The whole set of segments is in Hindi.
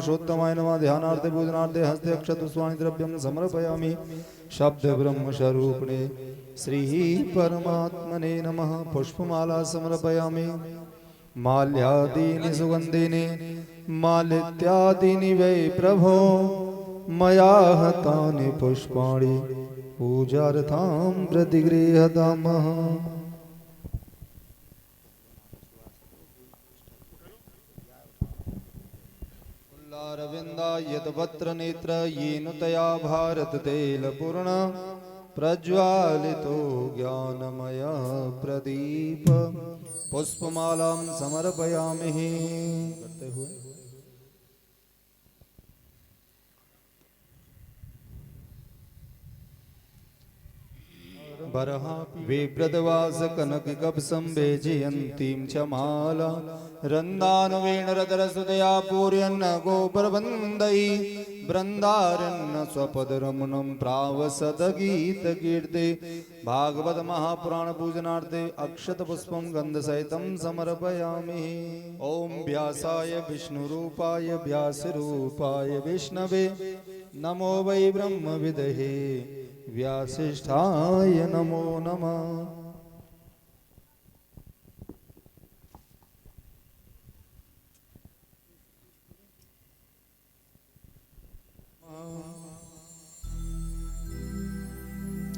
पुरुषोत्तमाय नमः। ध्यानार्थे पूजनार्थे हस्ते अक्षतपुष्पाणि द्रव्यं समर्पयामि। शब्द ब्रह्म स्वरूपिणे श्री परमात्मने नमः। पुष्पमाला समर्पयामि। माल्यादीनि सुगन्धिनि मालित्यादीनि वै प्रभो मया हतानि पुष्पाणि पूजार्थं प्रतिगृह्यतामः। अरविन्दायतवत्र नेत्र येन तया भारत तैलपूर्ण प्रज्वालितो ज्ञानमय प्रदीप पुष्पमालां समर्पयामि। करते हुए विप्रदवास कनक कपसं वेजयन्तीं च माला रन्दानुवेणरतरसुतया पूर्यन्न गोपरवन्दै वृन्दारण्य स्वपदरमणं प्रावसदगीतकीर्ते भागवत महापुराण पूजनार्थे अक्षतपुष्पं गन्धसहितं समर्पयामि। ओम व्यासाय विष्णुरूपाय व्यासरूपाय विष्णवे नमो वै ब्रह्मविदहे व्यासिष्ठाय नमो नमः।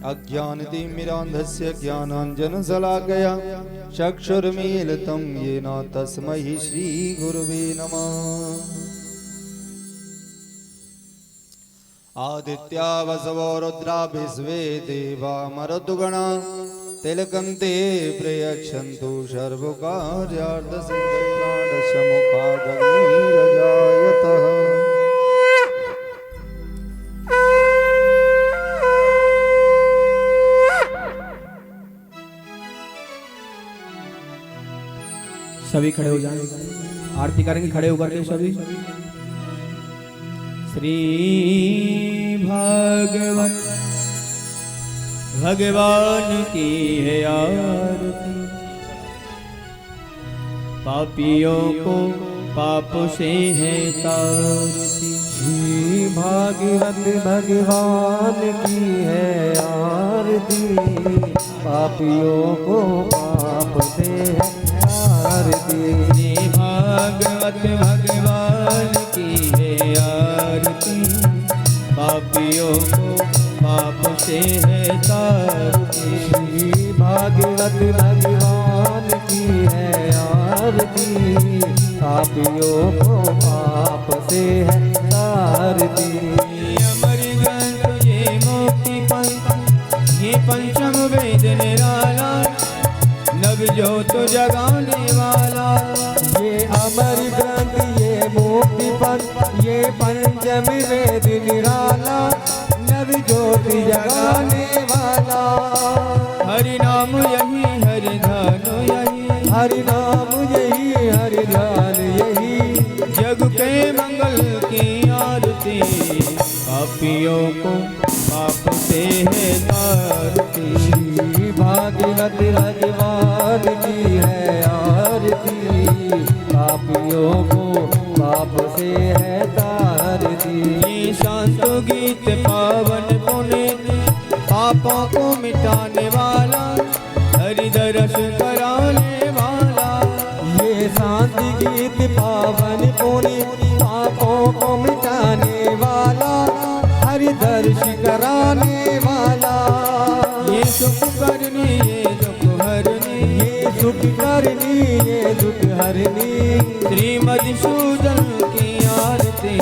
अज्ञानतिमिरान्धस्य ज्ञानाञ्जनशलाकया चक्षुर्मीलितं येन तस्मै श्रीगुरुवे नमः। आदित्या वसवो रुद्रा विश्वे देवा मरुद्गणा तिलकन्ते प्रयच्छन्तु सर्वकार्यार्थसिद्धिर्नादशमुखादग्निरजायतः। सभी खड़े हो जाएं, आरती करेंगे खड़े होकर के सभी। श्री भागवत भगवान की है आरती, पापियों को पाप से है तारती। श्री भागवत भगवान की है आरती, पापियों को पाप से है आरती। श्री भागवत भगवान की है आरती, पापियों को पाप से है तारती। श्री भागवत भगवान की है आरती, पापियों को पाप से है तारती। अमर ग्रंथ ये मुक्ति पंथ, ये पंचम वेद निराला, नव ज्योत जगाने वाला। ये अमर ग्रंथ ये मुक्ति पंथ, ये पंचम वेद निराला, नव ज्योति जगाने वाला। हरि नाम यही हरि ध्यान यही, हरि नाम यही हरि ध्यान यही, जग के मंगल की आरती। पापियों को पाप से है तारती। श्री भागवत भगवान की है आरती, पापियों को पाप से है तारती। ये शांत गीत पावन पुनीत, पापों को मिटाने वाला, हरि दर्श कराने वाला। ये शांति गीत पावन पुनीत, पापों को मिटाने वाला, हरि दर्श कराने वाला। ये सुख करनी ये दुख हरनी, ये सुख करनी ये दुख हरनी। श्री मधुसूदन की आरती,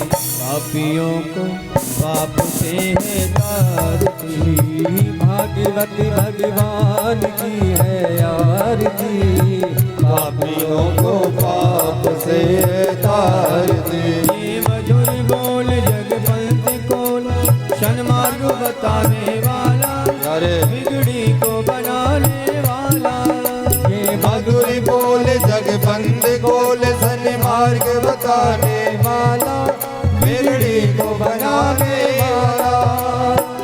पापियों को पाप से है तारती। श्री भागवत भगवान की है आरती, पापियों को पाप से तारती। ये मधुर बोल जगपंथ कोल, सन्मार्ग बताने वाला, बिगड़ी को बनाने वाला। ये मधुर बोल जगबंद गोल सन्मार्ग बताने वाला, बिगड़ी को बनाने वाला।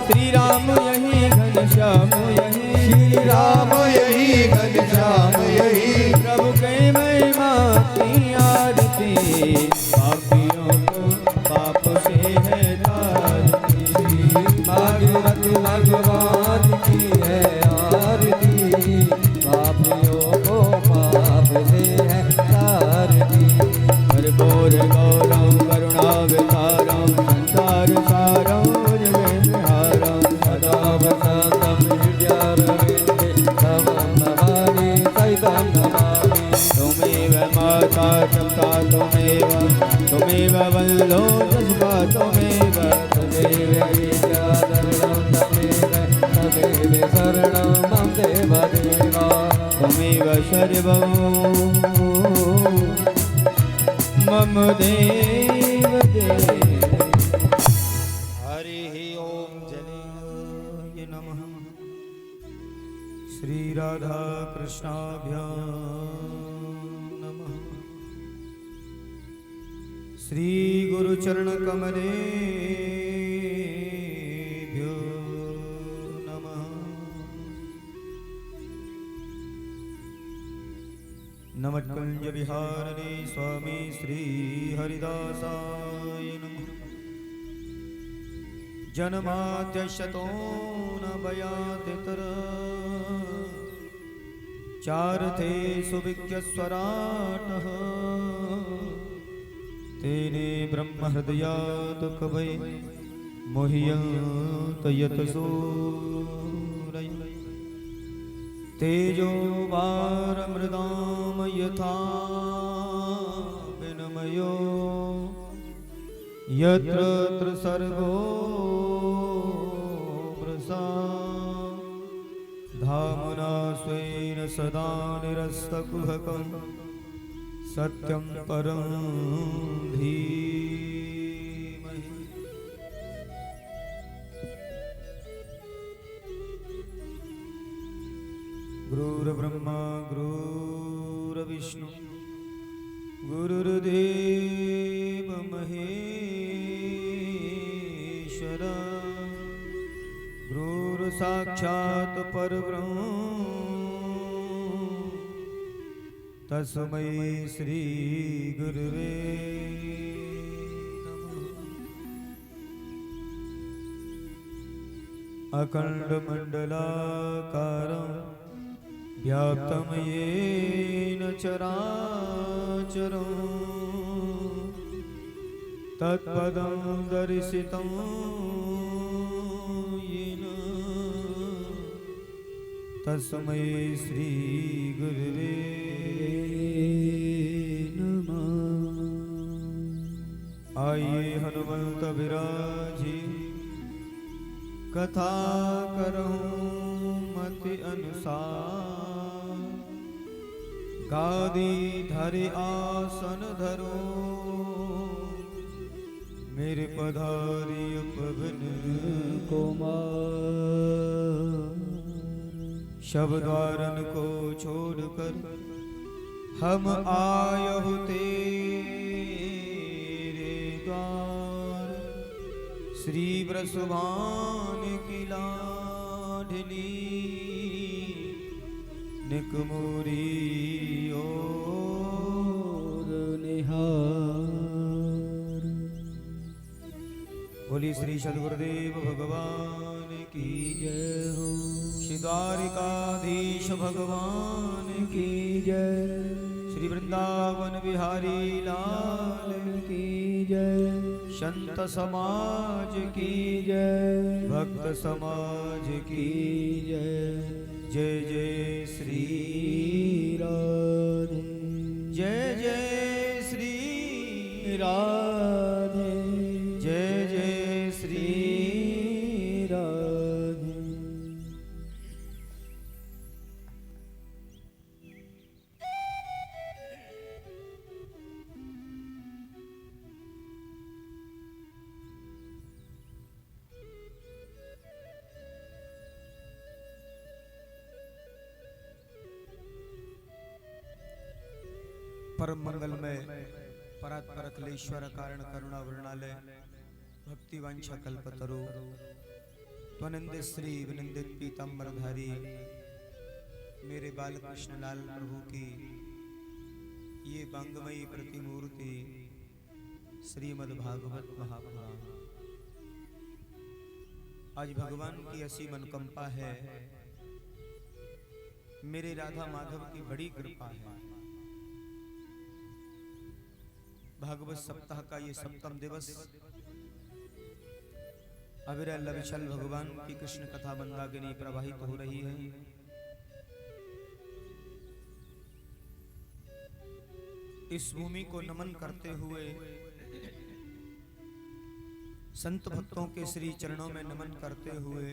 श्री राम यही घनश्याम यही, श्री राम यही घनश्याम यही, प्रभु के महिमा की आरती। पापियों को भगवान की है आरती, पापियों को पाप से है तारती। कर्पूर गौरम करुणावतारम संसार सारम जगन्हारम सदा वसंतम हृदयारविन्दे तवं नमामि सहितं नमामि। त्वमेव माता पिता त्वमेव वल्लो जस्वा त्वमेव विद्याधरणं तमेव शरणं मम देवदेव। त्वमेव सर्वं मम देव देव। हरि ओम जय नमः। श्री राधा कृष्णाभ्यां नमः। श्री गुरु चरण कमलेभ्यो नमः। नमस्कुंज विहारिणे स्वामी श्री हरिदासाय नमः। जन्माद्यशतो न भयादितर चारथे सुविज्ञस्वराटः तेने ब्रह्म हृदयात् कवै मोह्यन्त यतसूरय। तेजो वारमृदां यथा विनिमयो यत्र त्रिसर्गो मृषा धाम्ना स्वेन सदा निरस्तकुहकं सत्यं परं धीमहि। गुरुर्ब्रह्मा गुरुर्विष्णु गुरुर्देव महेश्वर गुरुर्साक्षात् परब्रह्म तस्मै श्री गुरुवे नमः। अखण्डमण्डलाकारं व्याप्तं येन चराचरं तत्पदं दर्शितं येन तस्मै श्री गुरुवे नमः। आइए हनुमंत विराजी कथा करहूँ मति अनुसार गादी धरे आसन धरो मेरे पधारी पवन कुमार। शब्दारन को छोड़कर हम आयहु तेरे द्वार। श्री वृषभान की लाडली निकमुरी ओर निहार। बोली श्री सद्गुरुदेव भगवान की जय हो। श्री द्वारिकाधीश भगवान की जय। श्री वृंदावन बिहारी लाल की जय। संत समाज की जय। भक्त समाज की जय। जय जय श्री राधे। जय जय श्री राधे। जय जय श्री राधे। परम मंगलमय परात्पर अखिलेश्वर कारण करुणा वृणालय भक्ति वांछा कल्पतरु त्वनिंदित श्री विनिंदित पीताम्बरधारी मेरे बालकृष्ण लाल प्रभु की ये बांगमयी प्रतिमूर्ति श्रीमद् भागवत महापुराण आज भगवान की असीम अनुकंपा है, मेरे राधा माधव की बड़ी कृपा है। भागवत सप्ताह का ये सप्तम दिवस अविरल अविचल भगवान की कृष्ण कथा मंदाकिनी प्रवाहित हो रही है। इस भूमि को नमन करते हुए, संत भक्तों के श्री चरणों में नमन करते हुए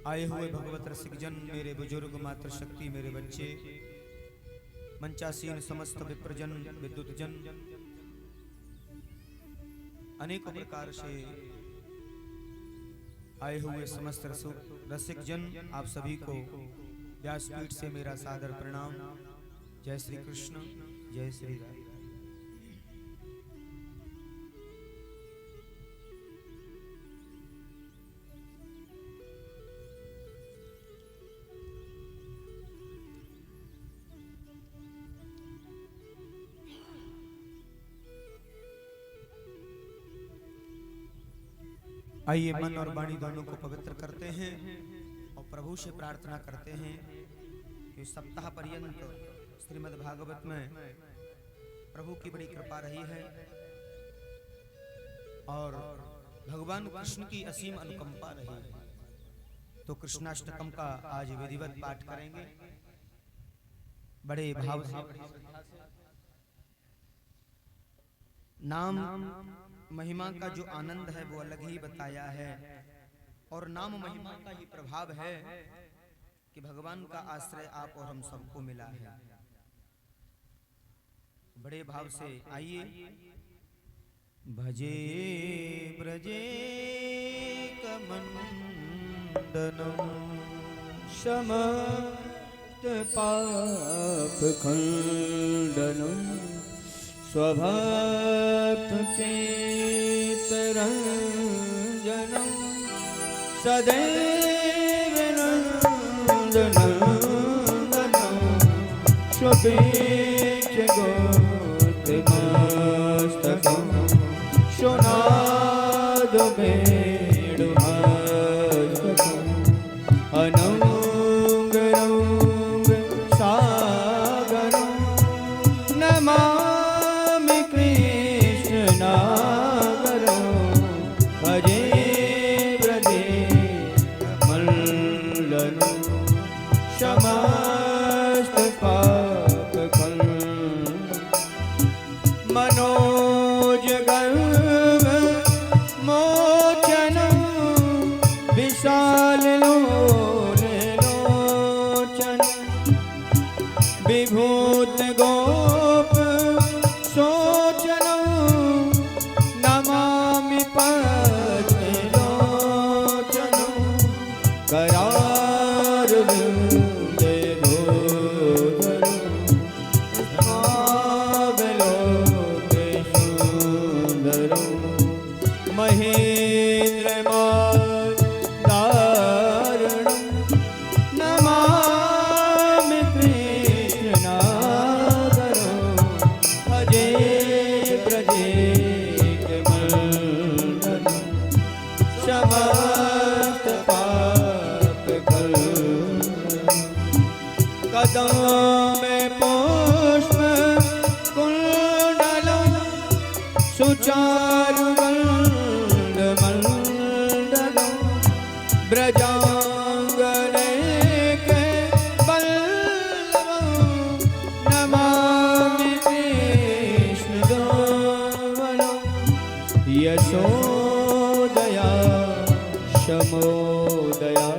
आए हुए भगवत रसिक जन, मेरे बुजुर्ग, मातृशक्ति, मेरे बच्चे, मंचासीन समस्त विप्रजन, विद्युत जन, अनेकों प्रकार से आए हुए समस्त रसिक जन, आप सभी को व्यासपीठ से मेरा सादर प्रणाम। जय श्री कृष्ण, जय श्री राम। आइए मन और वाणी दोनों को पवित्र करते हैं और प्रभु से प्रार्थना करते हैं कि सप्ताह पर्यंत श्रीमद् भागवत में प्रभु की बड़ी कृपा रही है और भगवान कृष्ण की असीम अनुकंपा रही है। तो कृष्णाष्टकम का आज विधिवत पाठ करेंगे बड़े भाव से, नाम महिमा का जो आनंद है वो अलग ही बताया है और नाम महिमा का ही प्रभाव है कि भगवान का आश्रय आप और हम सबको मिला है। बड़े भाव से आइए। भजे ब्रजे कमंडनम समस्त पाप खंडनम स्वभक्त चित्तरंजनम सदैव नंदनंदनम स्वपेच गोत्मस्तकम शोनाद वेणुमस्तकम अनंग रंग सागरम नमामि कृष्णनागरम भजे ब्रजे कमंडलम समस्त पाप खंडनम मनोजगम मोचनम विशाल लोचन विभूत गोप सोचनम नमामि पद्मलोचनम करारविंदे भूधरम नागलोके सुंदरम महेन्द्रमादारणम नमामि कृष्णनागरम भजे ब्रजे कमंडलम समस्त पाप खंडनम कदम में पुष्प कुंडलम सुचारु मंडलम ब्रजांगने के बल्लभम नमामि कृष्णदेवनम यशोदया शमोदया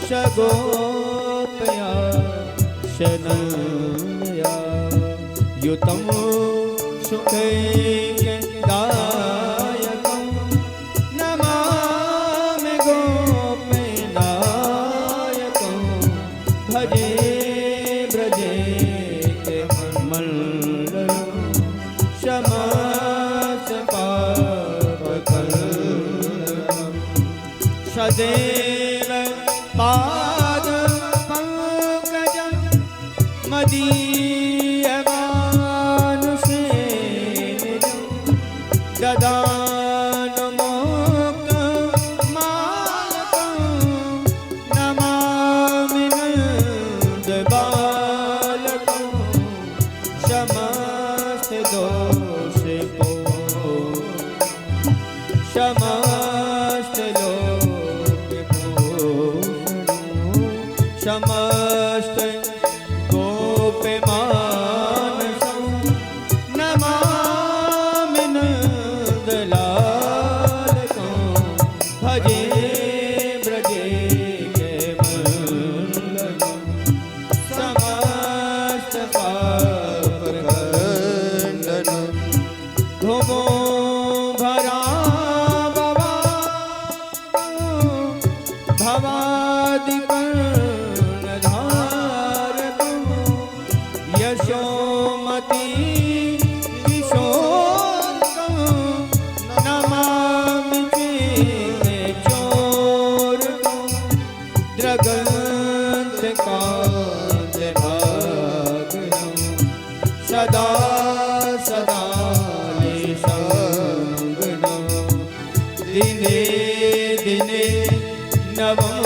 सगोपया शनया युतम सुखैकदायकम नमामि गोपीनायकम भजे ब्रजे कमंडलम समस्त पाप खंडनम सदैव पाद पंकजम मदीयमानुषे ददानुमुक्तमालकं नमामि नन्दबालकं समस्त दोषको समस्त लोकपोषणं समस्त गोपमानसं नमामि नन्दलालकं भजे ब्रजे केवलं समस्त पापखण्डनं घुमो भरा भवादिकर्णधारकं यशोमती किशोरकं नमामि चोरकं द्रगन्तकान्तभागनं सदा सदा निसङ्गनं दिने दिने नवं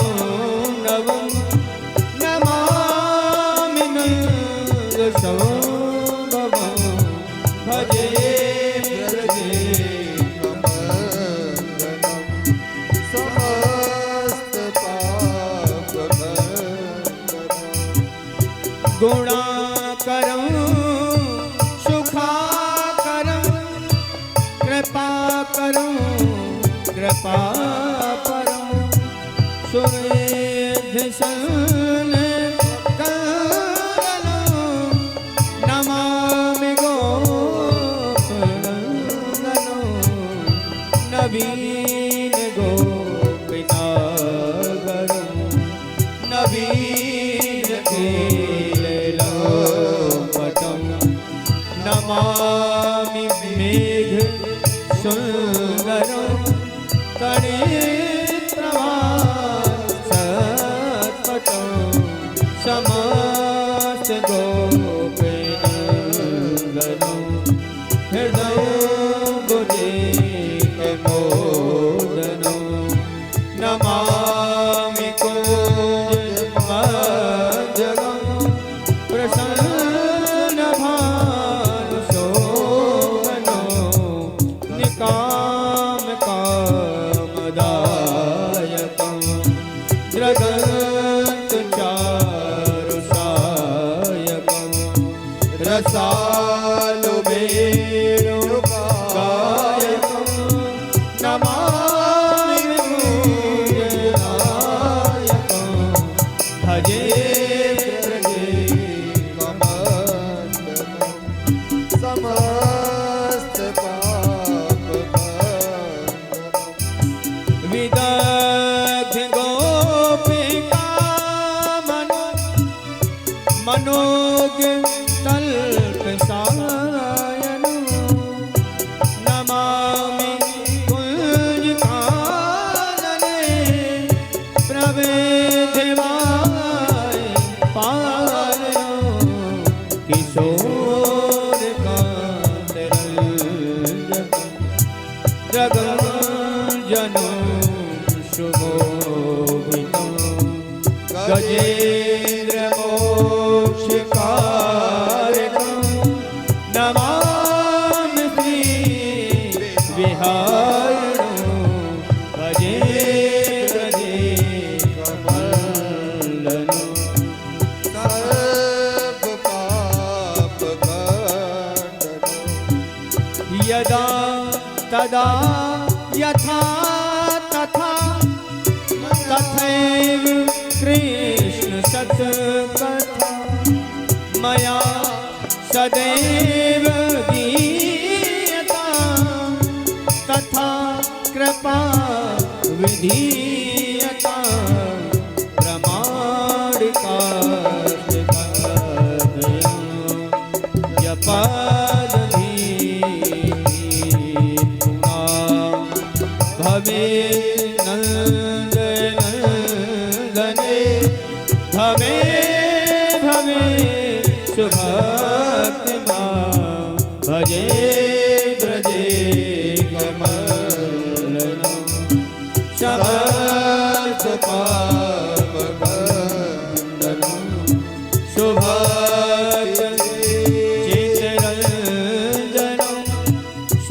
नवं नमामि नन्दसंभवं भजे ब्रजे कमलनं समस्त पापखण्डनं गुणाकरं सुखाकरं कृपाकरं कृपापरं सुरेधसन करणं नमामि गोपनन्दनं नवीन गोपिनागरं नवीन केलपटं नमामि मेघ सुन्दरं समस्त गोपीनन्दनं हृदय बुद्धि मोदनं नमामि कुञ्जमध्यगं प्रसन्नभानुशोभनं निकामकामदायकं द्रगन्तचारुसायकं रसालुबेणुगायकं नमामि पूजनायकं भजे ब्रजे कमलनं समस्त पापखण्डनं विदग्ध गोपिका मनोज्ञ तल्पसायनं नमामि कुञ्जकानने प्रवेदवाय पालनं किशोरकान्तरञ्जकं जगञ्जनं सुमोहितं गजेन्द्रमोक्षकारकं नमामि श्रीविहारिणं भजे ब्रजे कमलनं सर्वपापखण्डनं यदा तदा यथा तथा तथैव कृष्ण सत्कथा मया सदैव गीयता तथा कृपा विधीयता प्रमाणिकास्तकथयं यपदधीना भवेत् नन्दनन्दने भवे भवे सुभक्तिमा भजे ब्रजे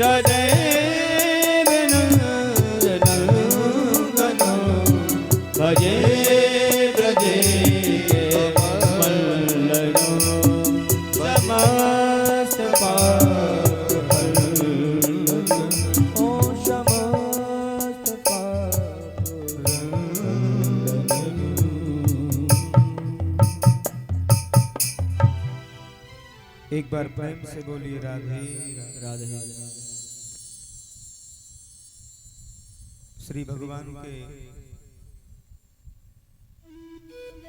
सदैव नंदनो भजे ब्रजे वल्लभो समस्त पाप हरणो समस्त पाप एक बार प्रेम से बोलिए राधे राधे। श्री भगवान के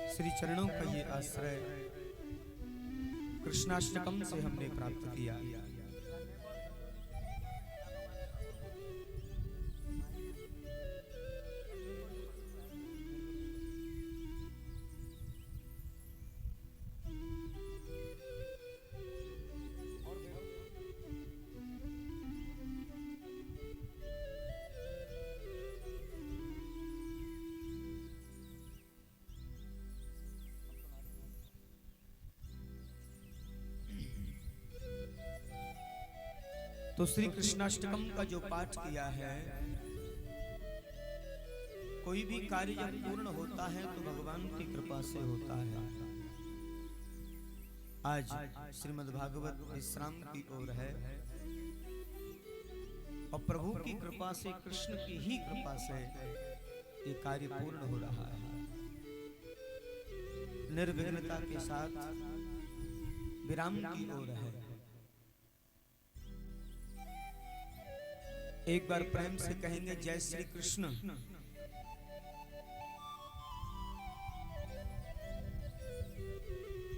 श्री चरणों का ये आश्रय कृष्णाष्टकम से हमने प्राप्त किया। तो श्री कृष्णाष्टकम का जो पाठ किया है, कोई भी कार्य जब पूर्ण होता है तो भगवान की कृपा से होता है। आज श्रीमद् भागवत विश्राम की ओर है और प्रभु की कृपा से, कृष्ण की ही कृपा से ये कार्य पूर्ण हो रहा है। निर्विघ्नता के साथ विराम की ओर है। एक बार प्रेम से कहेंगे जय श्री कृष्ण।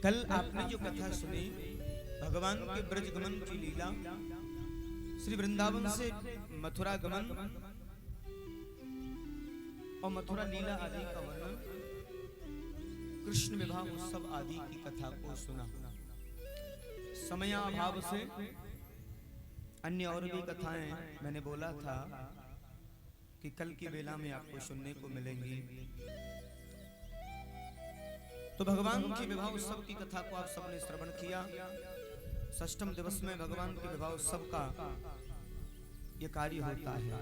कल आपने जो कथा सुनी भगवान के ब्रज गमन की लीला, श्री वृंदावन से मथुरा गमन और मथुरा लीला आदि का वर्णन, कृष्ण विवाह उत्सव आदि की कथा को सुना। समयाभाव से अन्य और भी कथाएं मैंने बोला था कि कल की बेला में आपको सुनने को मिलेंगी। तो भगवान के विवाह उत्सव की कथा को आप सबने श्रवण किया। षष्ठम दिवस में भगवान के विवाह उत्सव का यह कार्य होता है।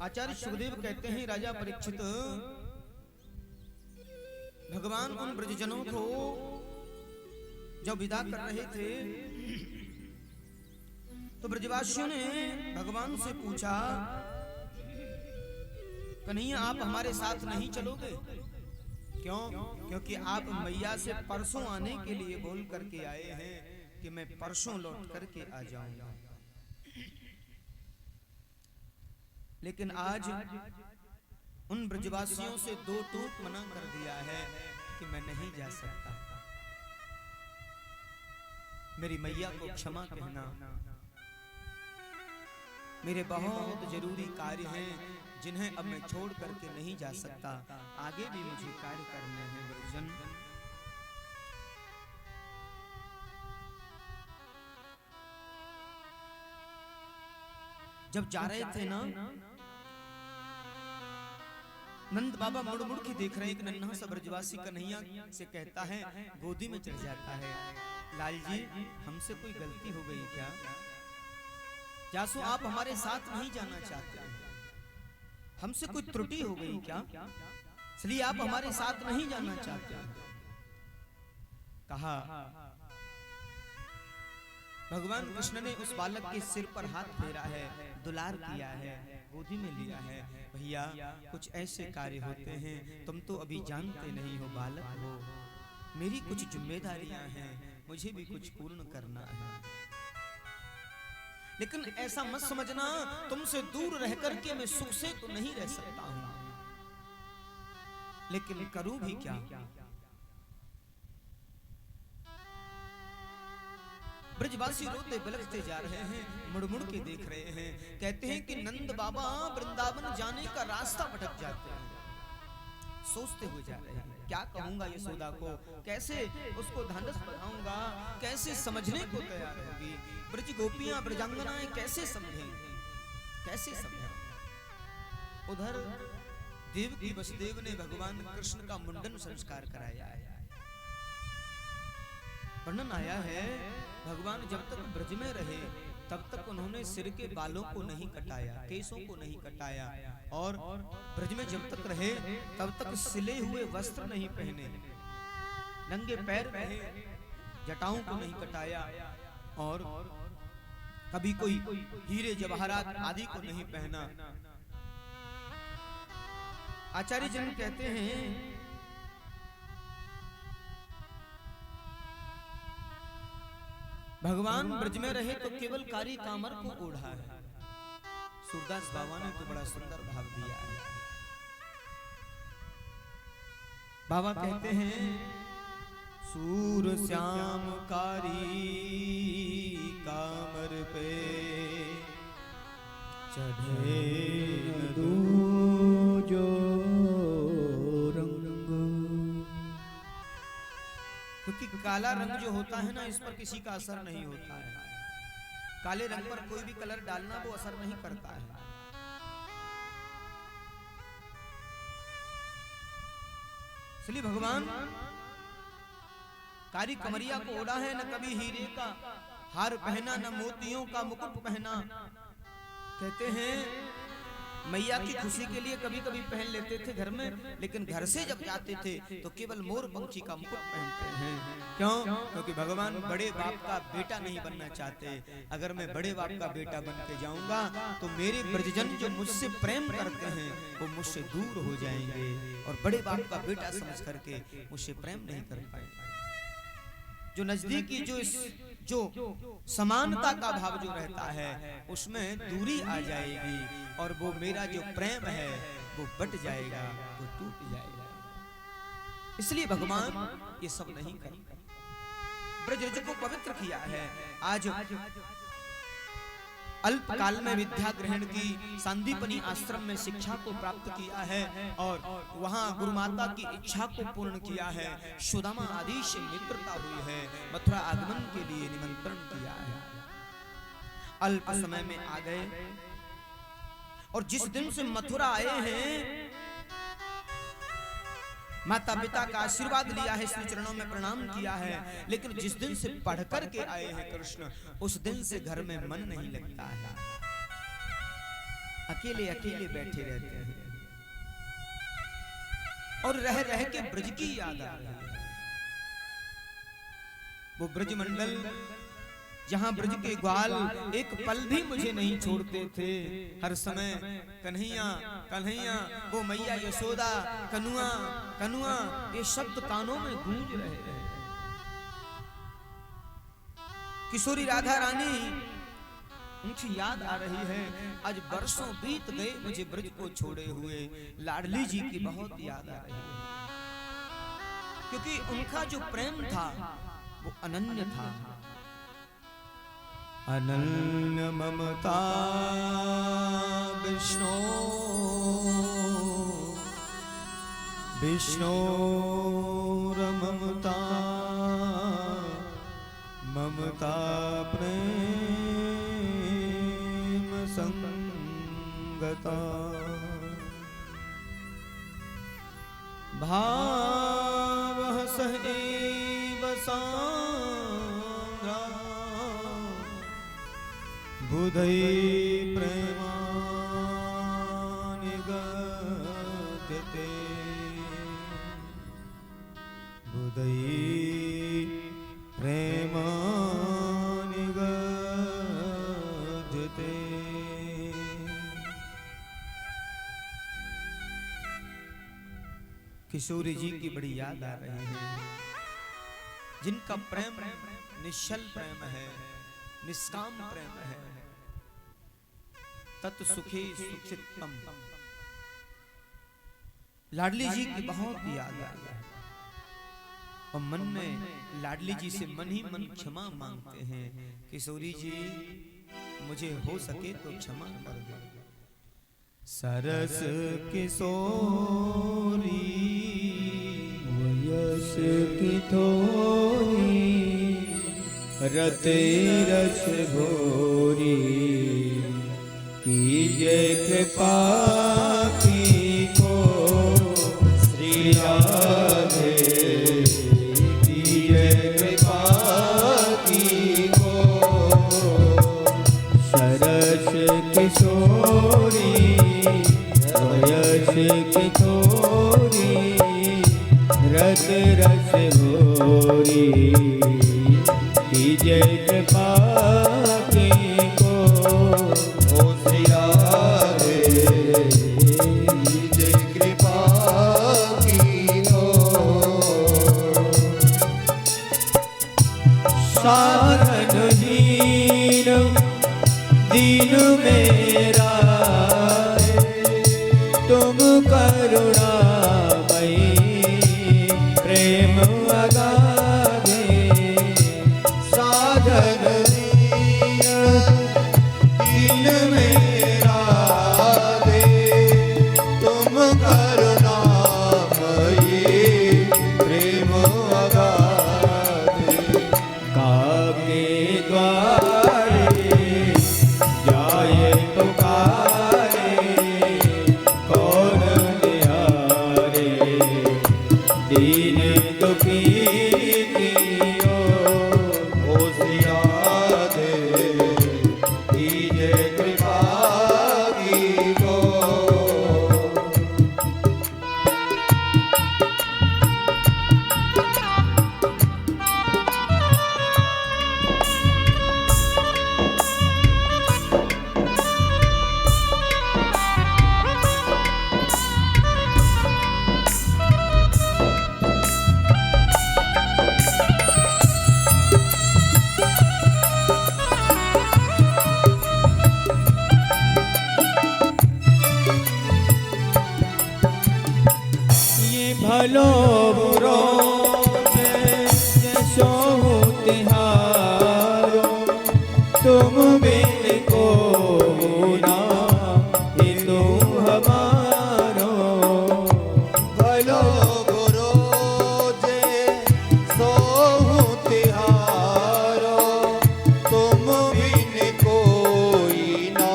आचार्य सुखदेव कहते हैं, राजा परीक्षित, भगवान उन ब्रजजनों को जब विदा कर रहे थे तो ब्रजवासियों ने भगवान से पूछा, कन्हैया आप हमारे साथ नहीं चलोगे? क्यों? क्योंकि आप मैया से परसों आने के लिए बोल करके आए हैं कि मैं परसों लौट करके आ जाऊंगा। लेकिन आज उन ब्रजवासियों से दो टूक मना कर दिया है कि मैं नहीं जा सकता। मेरी मैया को क्षमा कहना, मेरे बहुत जरूरी कार्य हैं जिन्हें अब मैं छोड़ करके नहीं जा सकता। आगे भी मुझे कार्य करने हैं ब्रजजन। जब जा रहे थे ना, नंद बाबा मुड़ मुड़ के देख रहे हैं कि नन्हा सा ब्रजवासी कन्हैया से कहता है, गोदी में चढ़ जाता है, लाल जी हमसे कोई गलती हो गई क्या? जासू आप हमारे साथ नहीं जाना चाहते? हमसे कोई त्रुटि हो गई क्या? इसलिए आप हमारे साथ नहीं जाना चाहते? कहा। भगवान कृष्ण ने उस बालक के सिर पर हाथ फेरा है, दुलार किया है, गोदी में लिया है। भैया कुछ ऐसे कार्य होते हैं, तुम तो अभी जानते नहीं हो, बालक हो, मेरी कुछ जिम्मेदारियां हैं, मुझे भी कुछ पूर्ण करना है। लेकिन ऐसा मत समझना तुमसे दूर रह करके मैं सुख से तो नहीं रह सकता हूं, लेकिन करूं भी क्या? ब्रजवासी रोते बिलखते जा रहे हैं, मुड़ मुड़ के देख रहे हैं। कहते हैं कि नंद बाबा वृंदावन जाने का रास्ता भटक जाते हैं, सोचते हुए जा रहे हैं, क्या कहूंगा यशोदा को, कैसे उसको ढांढस बढ़ाऊंगा, कैसे समझने को तैयार होगी, ब्रज गोपियां ब्रजांगनाएं कैसे समझेंगी, कैसे समझें। उधर देवकी वसुदेव ने भगवान कृष्ण का मुंडन संस्कार कराया है। वर्णन आया है भगवान जब तक ब्रज में रहे तब तक उन्होंने सिर के बालों को नहीं कटाया, केसों को नहीं कटाया, और ब्रज में जब तक रहे तब तक सिले हुए वस्त्र नहीं पहने, नंगे पैर रहे, जटाओं को नहीं कटाया, और कभी कोई हीरे जवाहरात आदि को नहीं पहना। आचार्य जन कहते हैं भगवान ब्रज में रहे तो केवल कारी कामर को ओढ़ा है। सूरदास बाबा ने तो बड़ा सुंदर भाव दिया है। बाबा कहते हैं सूर श्याम कारी कामर पे चढ़े जो रंग, क्योंकि काला रंग जो होता है ना, इस पर किसी का असर नहीं होता है। काले रंग पर कोई भी कलर डालना वो असर नहीं करता है। इसलिए भगवान कारी कमरिया को ओढ़ा है, न कभी हीरे का हार पहना, न मोतियों का मुकुट पहना। कहते हैं मैया की खुशी के लिए कभी कभी पहन लेते थे घर में, लेकिन घर से जब जाते थे तो केवल मोर पंखी का मुकुट पहनते हैं। क्यों? क्योंकि भगवान बड़े बाप का बेटा नहीं बनना चाहते। अगर मैं बड़े बाप का बेटा बन के जाऊंगा तो मेरे ब्रजजन जो मुझसे प्रेम करते हैं वो मुझसे दूर हो जाएंगे, और बड़े बाप का बेटा समझ करके मुझसे प्रेम नहीं कर पाएंगे। जो नजदीकी जो समानता का भाव जो रहता है उसमें दूरी आ जाएगी, और वो मेरा जो प्रेम है वो बट जाएगा, वो टूट जाएगा। इसलिए भगवान ये सब नहीं करते, ब्रज को पवित्र किया है। आज अल्प काल में विद्या ग्रहण की, सांदीपनी आश्रम में शिक्षा को प्राप्त किया है, और वहां गुरु माता की इच्छा को पूर्ण किया है। सुदामा आदि से मित्रता हुई है, मथुरा आगमन के लिए निमंत्रण किया है। अल्प समय में आ गए, और जिस दिन से मथुरा आए हैं माता पिता का आशीर्वाद लिया है, श्री चरणों में प्रणाम किया है, लेकिन जिस दिन से पढ़ कर के आए हैं कृष्ण, उस दिन से घर में मन नहीं लगता है। अकेले अकेले बैठे रहते हैं, और रह रह के ब्रज की याद आ रही है। वो ब्रज मंडल जहां ब्रज के ग्वाल एक पल भी मुझे नहीं छोड़ते थे। हर समय कन्हैया कन्हैया, वो मैया यशोदा, कनुआ कनुआ, ये शब्द कानों में गूंज रहे हैं। किशोरी राधा रानी उनकी याद आ रही है। आज बरसों बीत गए मुझे ब्रज को छोड़े हुए, लाडली जी की बहुत याद आ रही है, क्योंकि उनका जो प्रेम था वो अनन्य था। अनन्य ममता विष्णु विष्णु ममता ममता प्रेम संगता भाव सहैव सांद्रा बुधै प्रेमानि गद्यते बुधै प्रेमानि गद्यते। किशोरी जी की बड़ी याद आ रही है, जिनका प्रेम निश्चल प्रेम है, निष्काम प्रेम है। तत् सुखे सुखितम। लाडली जी की बहुत याद आई है, और मन में लाडली जी से मन ही मन क्षमा मांगते हैं। किशोरी जी मुझे हो सके तो क्षमा कर दे। सरस किशोरी यश की थोरी रते रस घोरी कीजे कृपा की को श्री राधे कीजे कृपा की को किशोरी वयस किशोरी रस रस भोरी कीजे कृपा की को ओ श्री राधे कीजे कृपा कीनो साधनहीन दीन मेरा तुम करुणामयी प्रेम अगाधे साधनहीन दीन मेरा दे तुम करुणामयी प्रेम अगाधे काके द्वारे जाए पुकारे कौन निहारे दीन दुखी कियो ओ श्री राधे कीजे कृपा कीनो ये भलो बुरो जैसो तिहारो तुम बिन को ना ये तुम हमारो भलो बुरो जे सोहु तिहारो तुम बिन कोई ना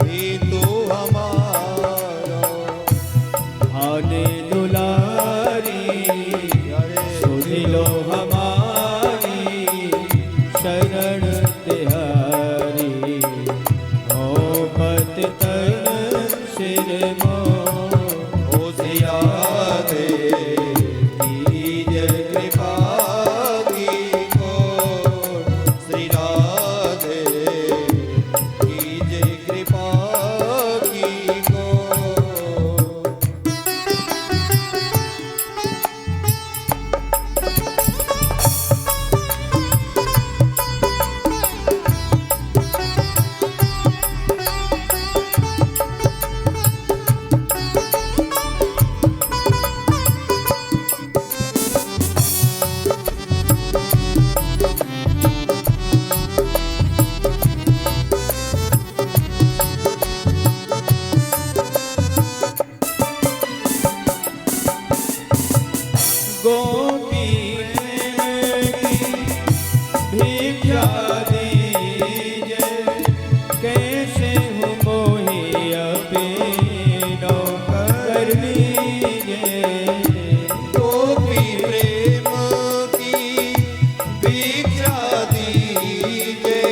ही तू हमारो आने दुलारी सुधिलो हमारी शरण तिहारी हो पत तन सिर मो ओ श्री राधे कीजे कृपा कीनो श्री राधे कीजे कृपा कीनो गोपी भिक्षा दीजे कैसे हो मोहि अपनो कर लीजे गोपी प्रेम की भिक्षा दीजे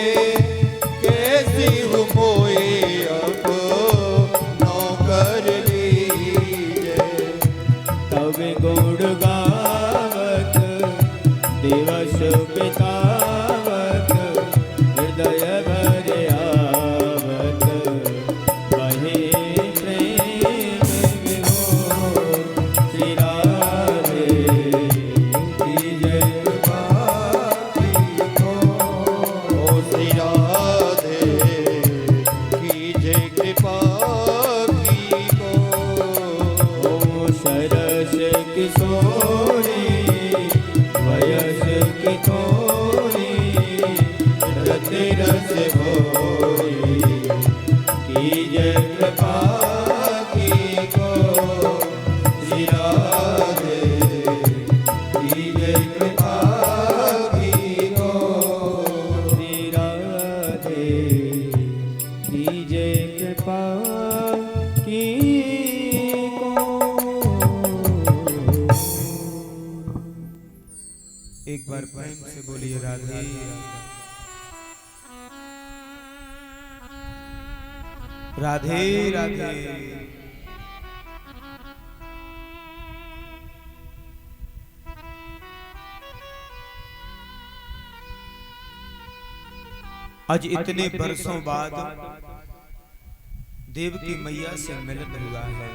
कैसी हो मोए अपनो कर लीजे तब गुण गावत दिवस बितावत हृदय भर आवत वही प्रेम विभोर श्री राधे कीजे कृपा कीनो ओ श्री राधे कीजे कृपा कीनो ओम सरस किशोरी वयस किशोरी रस रस भोरी कीजे कृपा कीनो श्री राधे कीजे कृपा कीनो श्री राधे कीजे कृपा कीनो। एक बार प्रेम से बोलिए राधे राधे राधे। आज इतने बरसों बाद देवकी मैया से मिलन हुआ है।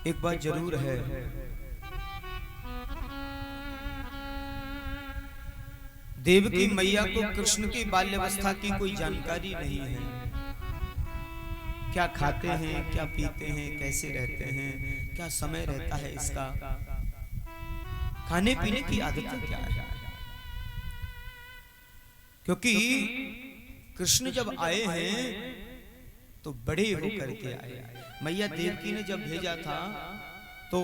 एक बात जरूर है, देवकी मैया को कृष्ण की बाल्यावस्था की कोई जानकारी नहीं है। क्या खाते हैं, क्या पीते हैं, कैसे रहते हैं, क्या समय रहता है इसका, खाने पीने की आदतें क्या है। क्योंकि कृष्ण जब आए हैं तो बड़े होकर के आए। मैया देवकी ने जब भेजा था तो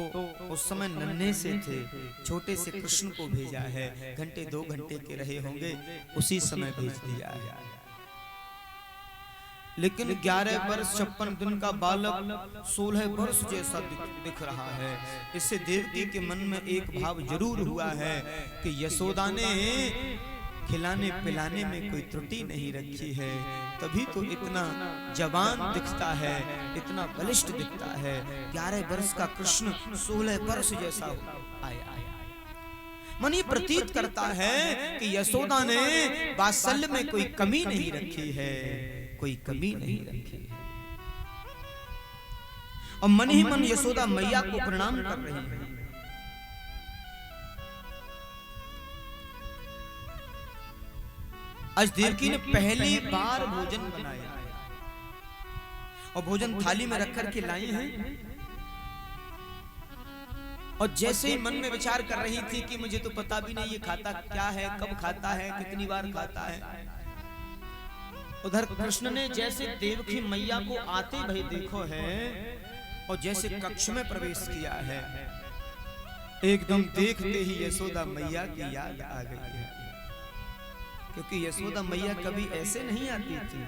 उस समय नन्हे से थे, छोटे से कृष्ण को भेजा है। घंटे 2 घंटे के रहे होंगे, उसी समय भेज दिया है। लेकिन 11 वर्ष 56 दिन का बालक 16 वर्ष जैसा दिख रहा है। इससे देवकी के मन में एक भाव जरूर हुआ है कि यशोदा ने खिलाने पिलाने में कोई त्रुटि नहीं रखी है, तभी तो इतना जवान दिखता है, इतना बलिष्ठ दिखता है। 11 वर्ष का कृष्ण 16 वर्ष जैसा आया। मन ये प्रतीत करता है कि यशोदा ने वात्सल्य में कोई कमी नहीं रखी है, कोई कमी नहीं रखी है। और मन ही मन यशोदा मैया को प्रणाम कर रही है। आज देवकी ने पहली बार भोजन बनाया और भोजन थाली में रख कर के लाई हैं। और जैसे ही मन में विचार कर रही थी कि मुझे तो पता भी नहीं ये खाता क्या है, कब खाता है, कितनी बार खाता है, उधर कृष्ण ने जैसे देवकी मैया को आते भई देखो है और जैसे कक्ष में प्रवेश किया है, एकदम देखते ही यशोदा मैया की याद आ गई है। क्योंकि यशोदा मैया कभी ऐसे नहीं आती थी।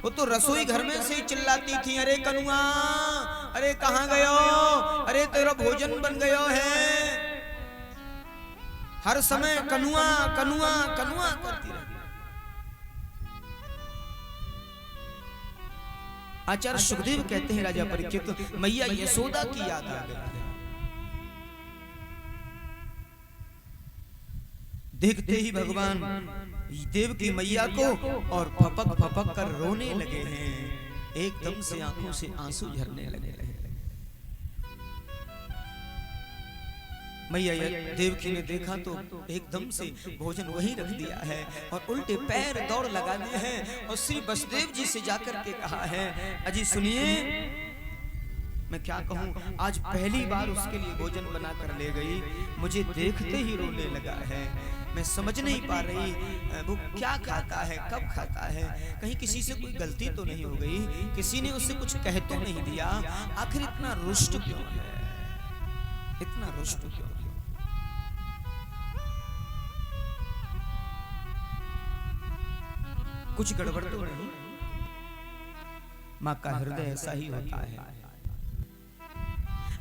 वो तो रसोई घर में से चिल्लाती थी, अरे कनुआ, अरे कहाँ गयो, अरे तेरा भोजन बन गयो है। हर समय कनुआ कनुआ कनुआ करती रहती। आचार्य सुखदेव कहते हैं, राजा परीक्षित, मैया यशोदा की याद आ गई। देखते ही भगवान देवकी मैया को और फपक फपक कर रोने लगे हैं। एकदम से आंखों से आंसू झरने लगे हैं। मैया देवकी ने देखा तो एकदम से भोजन वहीं रख दिया है और उल्टे पैर दौड़ लगा दिए हैं और श्री वसुदेव जी से जाकर के कहा है, अजी सुनिए, मैं क्या कहूँ, आज पहली बार उसके लिए भोजन बना कर ले गई, मुझे देखते ही रोने लगा है। मैं समझ नहीं पा रही वो क्या खाता है, कब खाता है, कहीं किसी से कोई गलती तो नहीं हो गई, किसी ने उससे कुछ कह तो नहीं दिया, आखिर इतना रुष्ट क्यों है, इतना रुष्ट क्यों है? कुछ गड़बड़ तो नहीं? माँ का हृदय ऐसा ही होता है।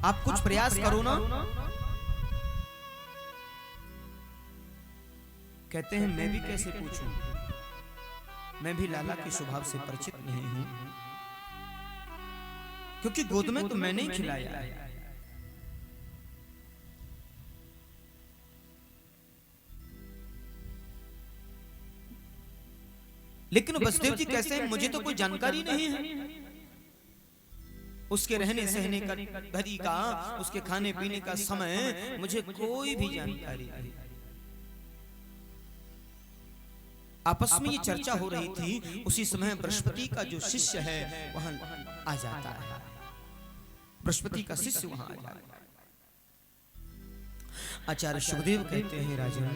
आप कुछ प्रयास करो ना। कहते हैं मैं भी कैसे पूछूं, मैं भी लाला के स्वभाव से परिचित नहीं हूं, क्योंकि गोद में तो मैंने ही खिलाया है। लेकिन वसुदेव जी कैसे हैं, मुझे तो कोई जानकारी नहीं है। उसके रहने सहने का, घड़ी का, उसके खाने पीने का समय मुझे कोई भी जानकारी नहीं। आपस में ये चर्चा हो रही थी, उसी समय बृहस्पति का जो शिष्य है वहां आ जाता है। बृहस्पति का शिष्य वहां आ जाता है। आचार्य सुखदेव कहते हैं, राजन,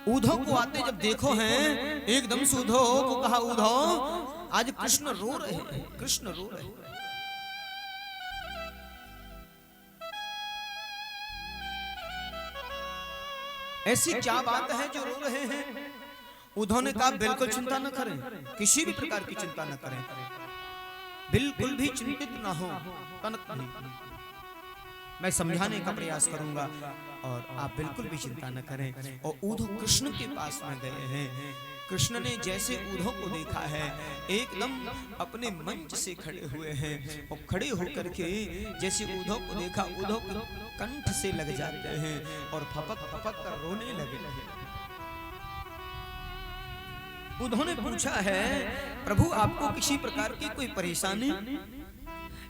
उद्धव को आते जब देखो हैं, एकदम से उद्धव को कहा, उद्धव आज कृष्ण रो रहे हैं, कृष्ण रो रहे हैं। ऐसी क्या बात है जो रो रहे हैं? उद्धव ने कहा, बिल्कुल चिंता न करें, किसी भी प्रकार की चिंता न करें, बिल्कुल भी चिंतित ना हो, तनक नहीं। मैं समझाने का प्रयास करूंगा और आप बिल्कुल भी चिंता न करें। और उद्धव कृष्ण के पास में गए हैं। कृष्ण ने जैसे उद्धव को देखा है एकदम अपने मंच से खड़े हुए हैं और खड़े होकर के जैसे उद्धव को देखा उद्धव के कंठ से लग जाते हैं और फपक फपक कर रोने लगे। उद्धव ने पूछा है प्रभु आपको किसी प्रकार की कोई परेशानी,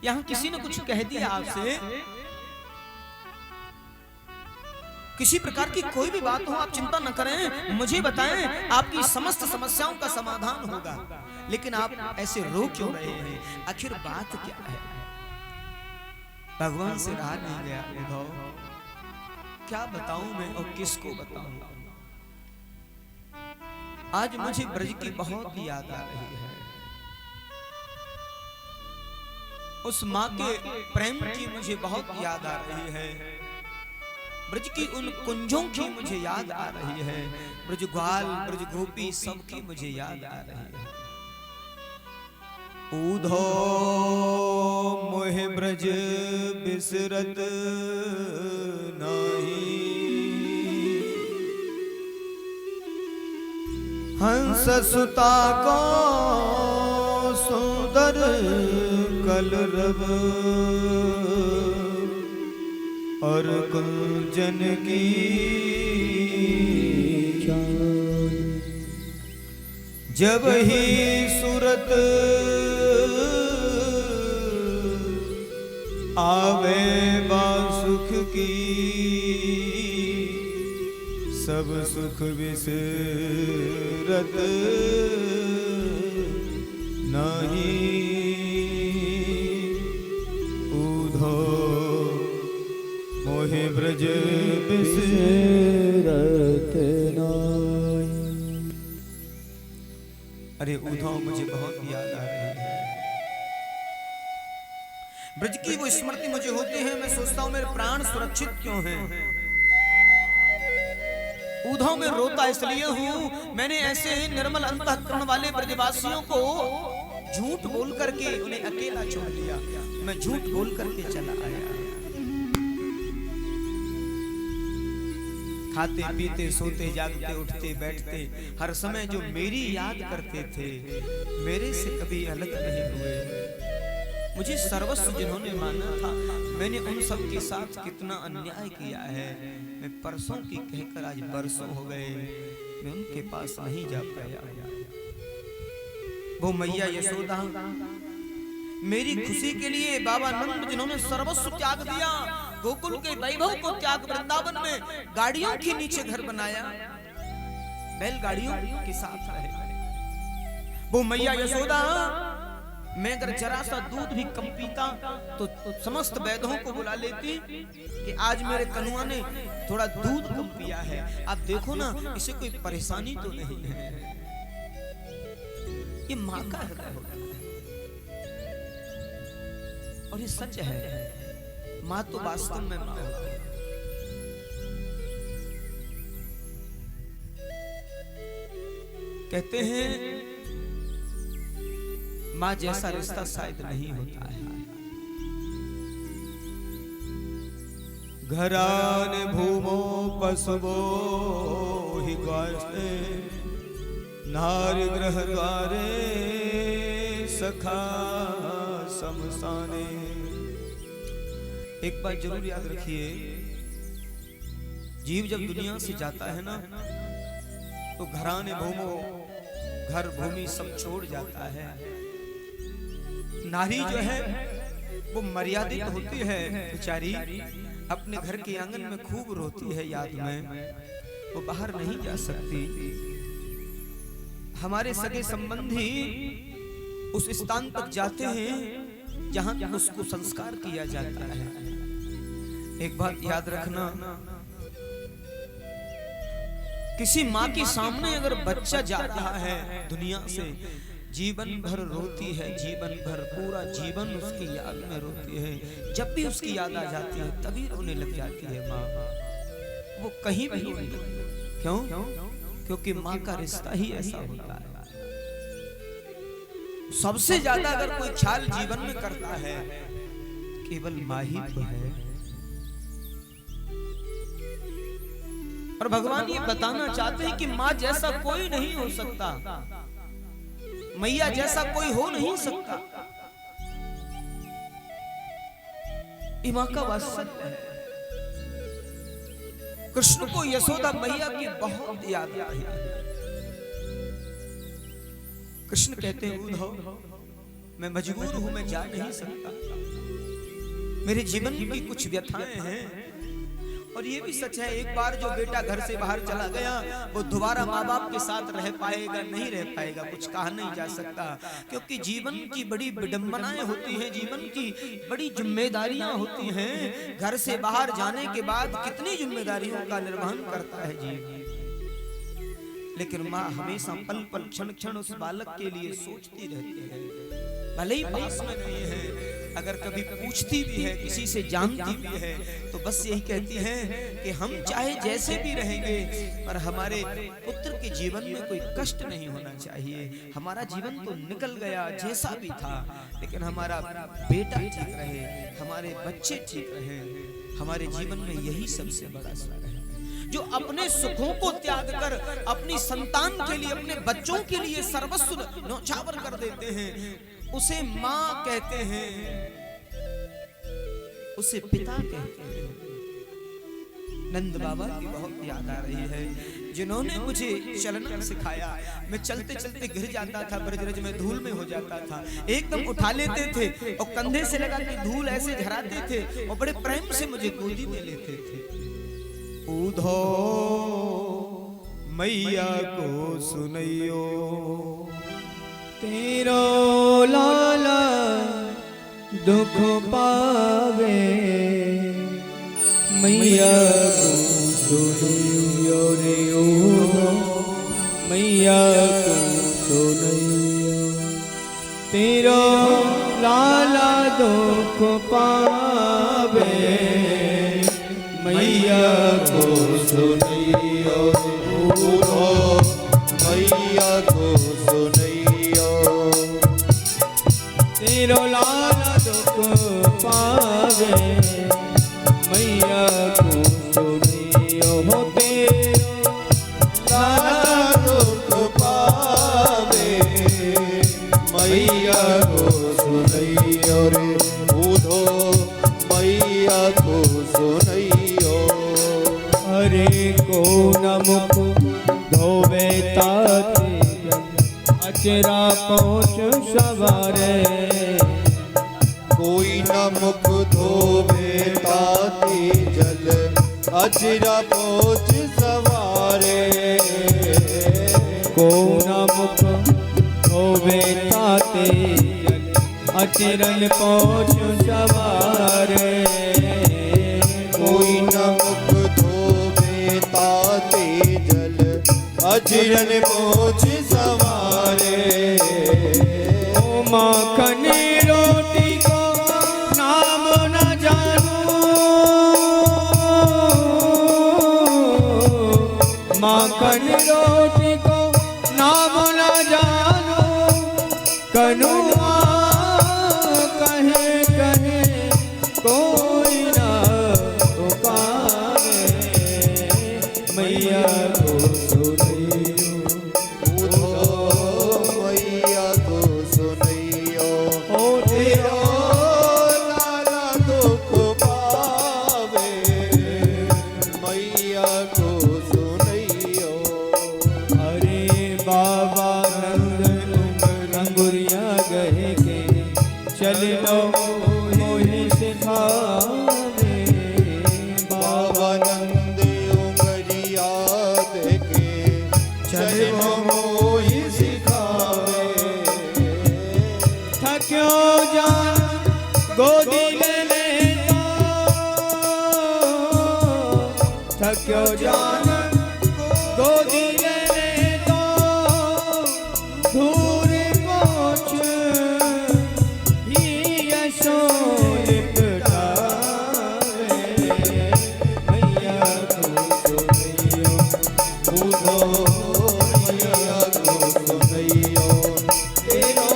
यहाँ किसी ने कुछ कह दिया आपसे, किसी प्रकार की कोई भी बात हो आप चिंता न करें, मुझे बताएं, आपकी समस्त समस्याओं का समाधान होगा। लेकिन आप ऐसे रो क्यों रहे हैं, आखिर बात क्या है? भगवान से रहा नहीं गया उद्धव, क्या बताऊं मैं और किसको बताऊं। आज मुझे ब्रज की बहुत याद आ रही है, उस माँ के प्रेम की मुझे बहुत याद आ रही है, ब्रज की उन कुंजों की मुझे याद आ रही है, ब्रज ग्वाल ब्रज गोपी सबकी मुझे याद आ रही है। उद्धव मोहे ब्रज बिसरत नहीं, हंस सुता को सुंदर कलरव और कुंजन की जब ही सूरत आवे बासुख की, सब सुख विसरत नहीं। मोहे ब्रज बिसरत नहीं। अरे उद्धव मुझे बहुत याद आ रही है, ब्रज की वो स्मृति मुझे होती है, मैं सोचता हूँ मेरे प्राण सुरक्षित क्यों हैं। उद्धव में रोता इसलिए हूँ, मैंने ऐसे निर्मल अंतःकरण वाले ब्रजवासियों को झूठ बोल करके उन्हें अकेला छोड़ दिया, मैं झूठ बोल करके चला आया। खाते पीते सोते जागते उठते बैठते हर समय जो मेरी याद करते थे, मेरे से कभी अलग नहीं हुए, मुझे सर्वस्व जिन्होंने माना था, मैंने उन सब के साथ कितना अन्याय किया है। मैं परसों की कहकर आज बरसों हो गए मैं उनके पास नहीं जा पाया। वो मैया यशोदा मेरी खुशी के लिए, बाबा नंद जिन्होंने सर्वस्व त्याग दिया, गोकुल के वैभव को त्याग वृंदावन में गाड़ियों के नीचे घर बनाया, बैलगाड़ियों के साथ रहे। वो मैया यशोदा, मैं अगर जरा सा दूध भी कम पीता तो समस्त वैद्यों को बुला लेती कि आज मेरे कन्हैया ने थोड़ा दूध कम पिया है, आप देखो ना इसे कोई परेशानी तो नहीं है। ये माँ का हृदय होता है और ये सच है, माँ तो वास्तव में माँ होती है। कहते हैं माँ जैसा रिश्ता शायद नहीं होता है। घरान भूमो पशुवो हि ग्वास्ते, नारी ग्रह द्वारे सखा समसाने। एक बात जरूर याद रखिए, जीव जब दुनिया से जाता है ना तो घराने भूमो, घर भूमि सब छोड़ जाता है। नारी जो है वो मर्यादित होती है बेचारी, अपने घर के आंगन में खूब रोती है याद में, वो बाहर नहीं जा सकती। हमारे सगे संबंधी उस स्थान तक जाते हैं जहां उसको संस्कार किया जाता है। एक बात याद रखना, किसी माँ के सामने अगर बच्चा जा रहा है दुनिया से, जीवन भर रोती है, जीवन भर पूरा जीवन उसकी याद में रोती है। जब भी उसकी याद आ जाती है तभी रोने लग जाती है माँ, वो कहीं भी रोने लगती है। क्यों? क्योंकि माँ का रिश्ता ही ऐसा होता है। सबसे ज्यादा अगर कोई ख्याल जीवन में करता है केवल माँ ही तो है। और भगवान ये बताना चाहते हैं कि माँ जैसा कोई नहीं हो सकता, मैया जैसा कोई हो नहीं सकता। ये माँ का वात्सल्य है। कृष्ण को यशोदा मैया की बहुत याद आ रही है। कृष्ण कहते हैं उद्धव, मैं मजबूर हूं, मैं जा नहीं सकता, मेरे जीवन की कुछ व्यथाएं हैं। और ये भी सच है, एक बार जो बेटा घर से बाहर चला गया वो दोबारा माँ बाप के साथ रह पाएगा नहीं रह पाएगा, कुछ कहा नहीं जा सकता। क्योंकि जीवन की बड़ी विडंबनाएं होती हैं, जीवन की बड़ी जिम्मेदारियां होती हैं। घर से बाहर जाने के बाद कितनी जिम्मेदारियों का निर्वहन करता है जीवन। लेकिन माँ हमेशा पल पल क्षण क्षण उस बालक के लिए सोचती रहती है। भले ही पास में नहीं है, अगर कभी पूछती भी है, किसी से जानती भी है, तो बस यही कहती है कि हम चाहे जैसे भी रहेंगे पर हमारे पुत्र के जीवन में कोई कष्ट नहीं होना चाहिए। हमारा जीवन तो निकल गया जैसा भी था, लेकिन हमारा बेटा ठीक रहे, हमारे बच्चे ठीक रहे। हमारे जीवन में यही सबसे बड़ा सुख है। जो अपने सुखों को त्याग कर अपनी संतान के लिए, अपने बच्चों के लिए सर्वस्व न्यौछावर कर देते हैं, उसे माँ कहते हैं, उसे पिता कहते हैं। नंद बाबा की बहुत याद आ रही है, जिन्होंने मुझे चलना सिखाया। मैं चलते चलते गिर जाता था, ब्रजरज में धूल में हो जाता था, एकदम उठा लेते थे और कंधे से लगा के धूल ऐसे झराते थे और बड़े प्रेम से मुझे गोदी में लेते थे। उधो मैया को सुनैयो, तेरो लाला दुख पावे, मैया को सुनैयो रे उधो, मैया को सुनैयो। तेरो लाला दुख पावे, मैया को सुनैयो उधो, मैया को सुनैयो। तेरो लाला दुख पावे, मैया को सुनैयो। तेरो लाला दुख पावे, मैया को सुनैयो रे उधो, मैया को सुनैयो। हरे को नमुख धोवे ताते, अचरा पहुँच सवारे। कोई नमुख धोवे ताते जल, अचरा पहुँच सवारे। को नमुख धोवे ताते जल, अचरन पहुँच सवारे। कोई नमुख धोवे ताते जल, अचरन पहुँच सवारे। ओ माखन रोटी को नाम न जानू, माखन रोटी को नाम न जानू। कनुआ कहे कहे कोई ना पुकारे, मैया को सुनैयो उधो, मैया को सुनैयो। ओ तेरो लाला दुख पावे, मैया को सुनैयो। अरे बाबा नंद अंगुरिया गए के, चलो मोहि सिखावे। बाबा नंद उंगरिया देखे, चलो मोहि सिखावे। थक्यो जान गोदी ले लेता, थक्यो जान गोदी ले लेता। दूर पहुँच ही यशो लिपटावे, मैया को सुनैयो उधो, मैया को सुनैयो। तेरो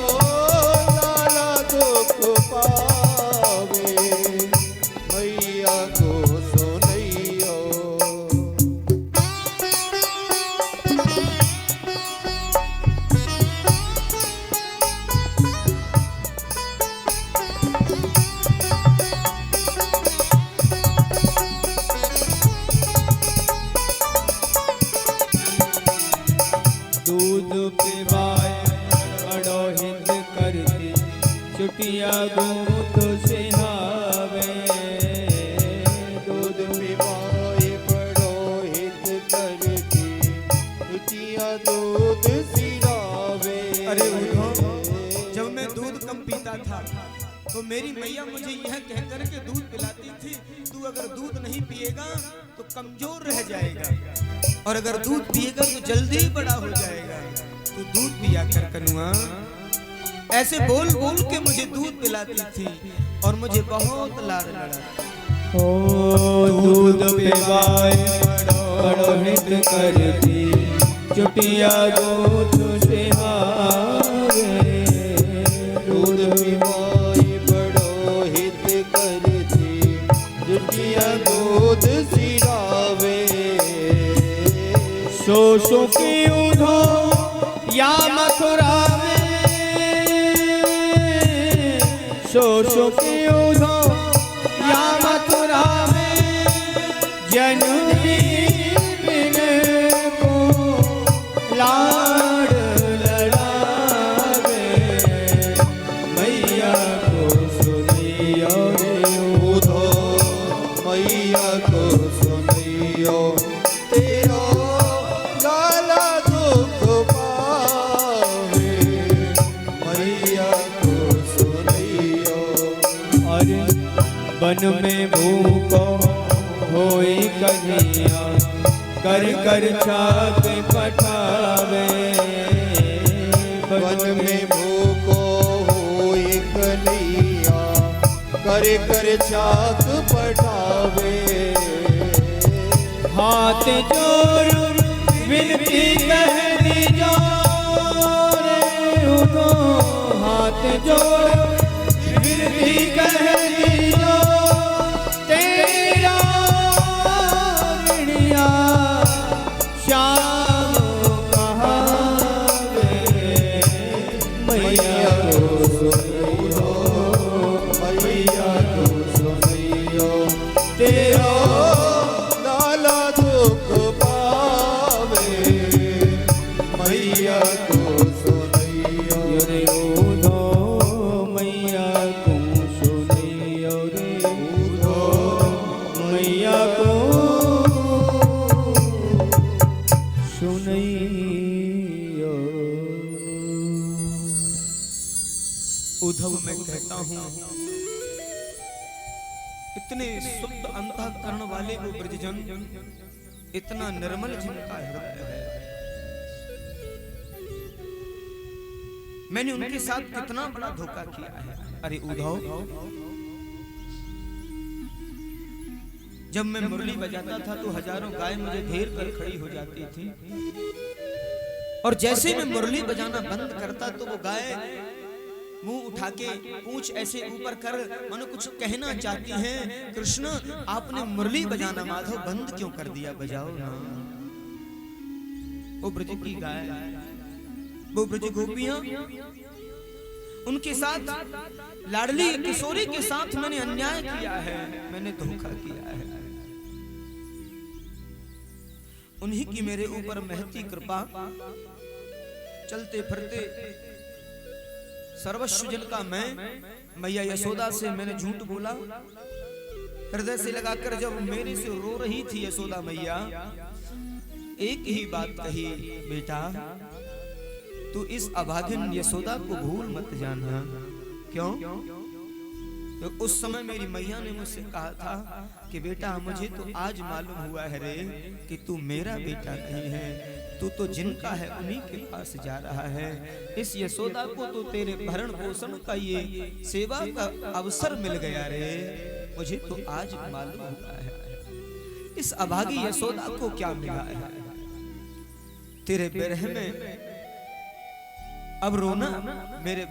लाला दुख पावे, मैया को सुनैयो। चुटिया गूंथ सिहावे दूध पिवाए बड़ो हित करती चुटिया दूध सिरावे। अरे उद्धव, जब मैं दूध कम पीता था तो मेरी मैया मुझे यह कहकर के दूध पिलाती थी, तू अगर दूध नहीं पिएगा तो कमजोर रह जाएगा, और अगर दूध पिएगा तो जल्दी बड़ा हो जाएगा, तू दूध पिया कर कनुआ। ऐसे बोल बोल के मुझे दूध पिलाती थी और मुझे बहुत लाड लड़ा। ओ दूध पिवाए बड़ो हित करती चुटिया गूंथ सिहावे दूध पिवाए बड़ो हित करती चुटिया दूध सिरावे। सो की उधो या मथुरा में सो की उधो या मथुरा में जननी बिन को लाड लड़ावे मैया को सुनियो रे उधो मैया को सुनियो तेरा लाला दुख पावे। मैया को सुनियो अरे बन में भूखो होई कन्हैया कर कर छाक पठावे वन में भूखो होई कन्हैया कर कर चाक पठावे। हाथ जोर विनती कहनी जोर उठो हाथ जोर विनती कहनी जो तेरा ऋणिया श्याम कहावे मैया को सुनियो मैया को सुनियो तेरा लाला दुख पावे। मैया को सुनियो रे उधो मैया को सुनियो रे उधो मैया को सुनियो। उद्धव, मैं कहता हूँ इतने शुद्ध अंतःकरण वाले वो ब्रजजन, इतना निर्मल जिनका हृदय है, मैंने उनके साथ कितना बड़ा धोखा किया है। अरे उद्धव, जब मैं मुरली बजाता था तो हजारों गाय मुझे घेर कर खड़ी हो जाती थी, और जैसे मैं मुरली बजाना बंद करता तो वो गाय मुंह उठा के पूंछ ऐसे ऊपर कर मानो कुछ कहना चाहती हैं, कृष्ण आपने मुरली बजाना माधव बंद क्यों कर दिया, बजाओ ना। वो ब्रज की गाय, वो ब्रज गोपियां, उनके साथ लाडली किशोरी के साथ मैंने अन्याय किया है, मैंने धोखा किया है। उन्हीं की मेरे ऊपर महती कृपा, चलते फिरते सर्वस्व जन का मैं मैया यशोदा से मैंने झूठ बोला, हृदय से लगाकर जब मेरे से रो रही थी यशोदा मैया, एक ही बात कही, बेटा तू इस अभागिन यशोदा को भूल मत जाना। क्यों? तो उस समय मेरी मैया ने मुझसे कहा था कि बेटा मुझे तो आज मालूम हुआ है रे कि तू मेरा बेटा नहीं है, तू तो जिनका है उन्हीं के पास जा रहा है। इस यशोदा को तो तेरे भरण पोषण का ये सेवा का अवसर मिल गया रे, मुझे तो आज मालूम हुआ है। इस अभागी यशोदा को क्या मिला है? तेरे विरह में अब रोना मेरे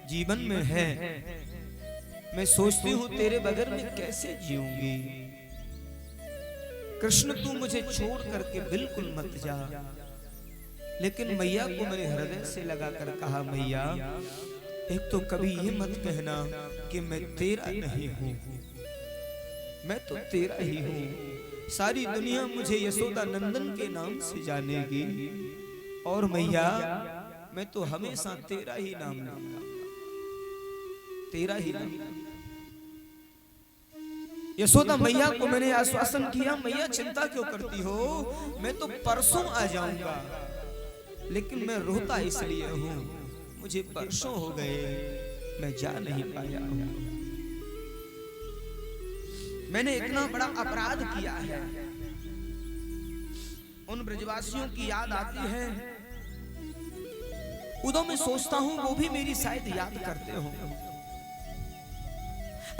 जीवन में है। मैं सोचती हूँ तेरे बगैर मैं कैसे जीऊंगी। कृष्ण तू मुझे छोड़ करके बिल्कुल मत जा। लेकिन मैया को मैंने हृदय से लगाकर कहा, मैया एक तो कभी ये मत कहना कि मैं तेरा नहीं हूँ, मैं तो तेरा ही हूँ। सारी दुनिया मुझे यशोदा नंदन के नाम से जानेगी और मैया मैं तो हमेशा तेरा ही नाम लूंगा। तेरा ही नाम। यशोदा मैया को मैंने आश्वासन किया, मैया चिंता क्यों करती हो, मैं तो परसों आ जाऊंगा, लेकिन मैं रोता इसलिए हूं, मुझे परसों हो गए, मैं जा नहीं पाया। मैंने इतना बड़ा अपराध किया है। उन ब्रजवासियों की याद आती है, उदो मैं सोचता हूं वो भी मेरी शायद याद करते हो।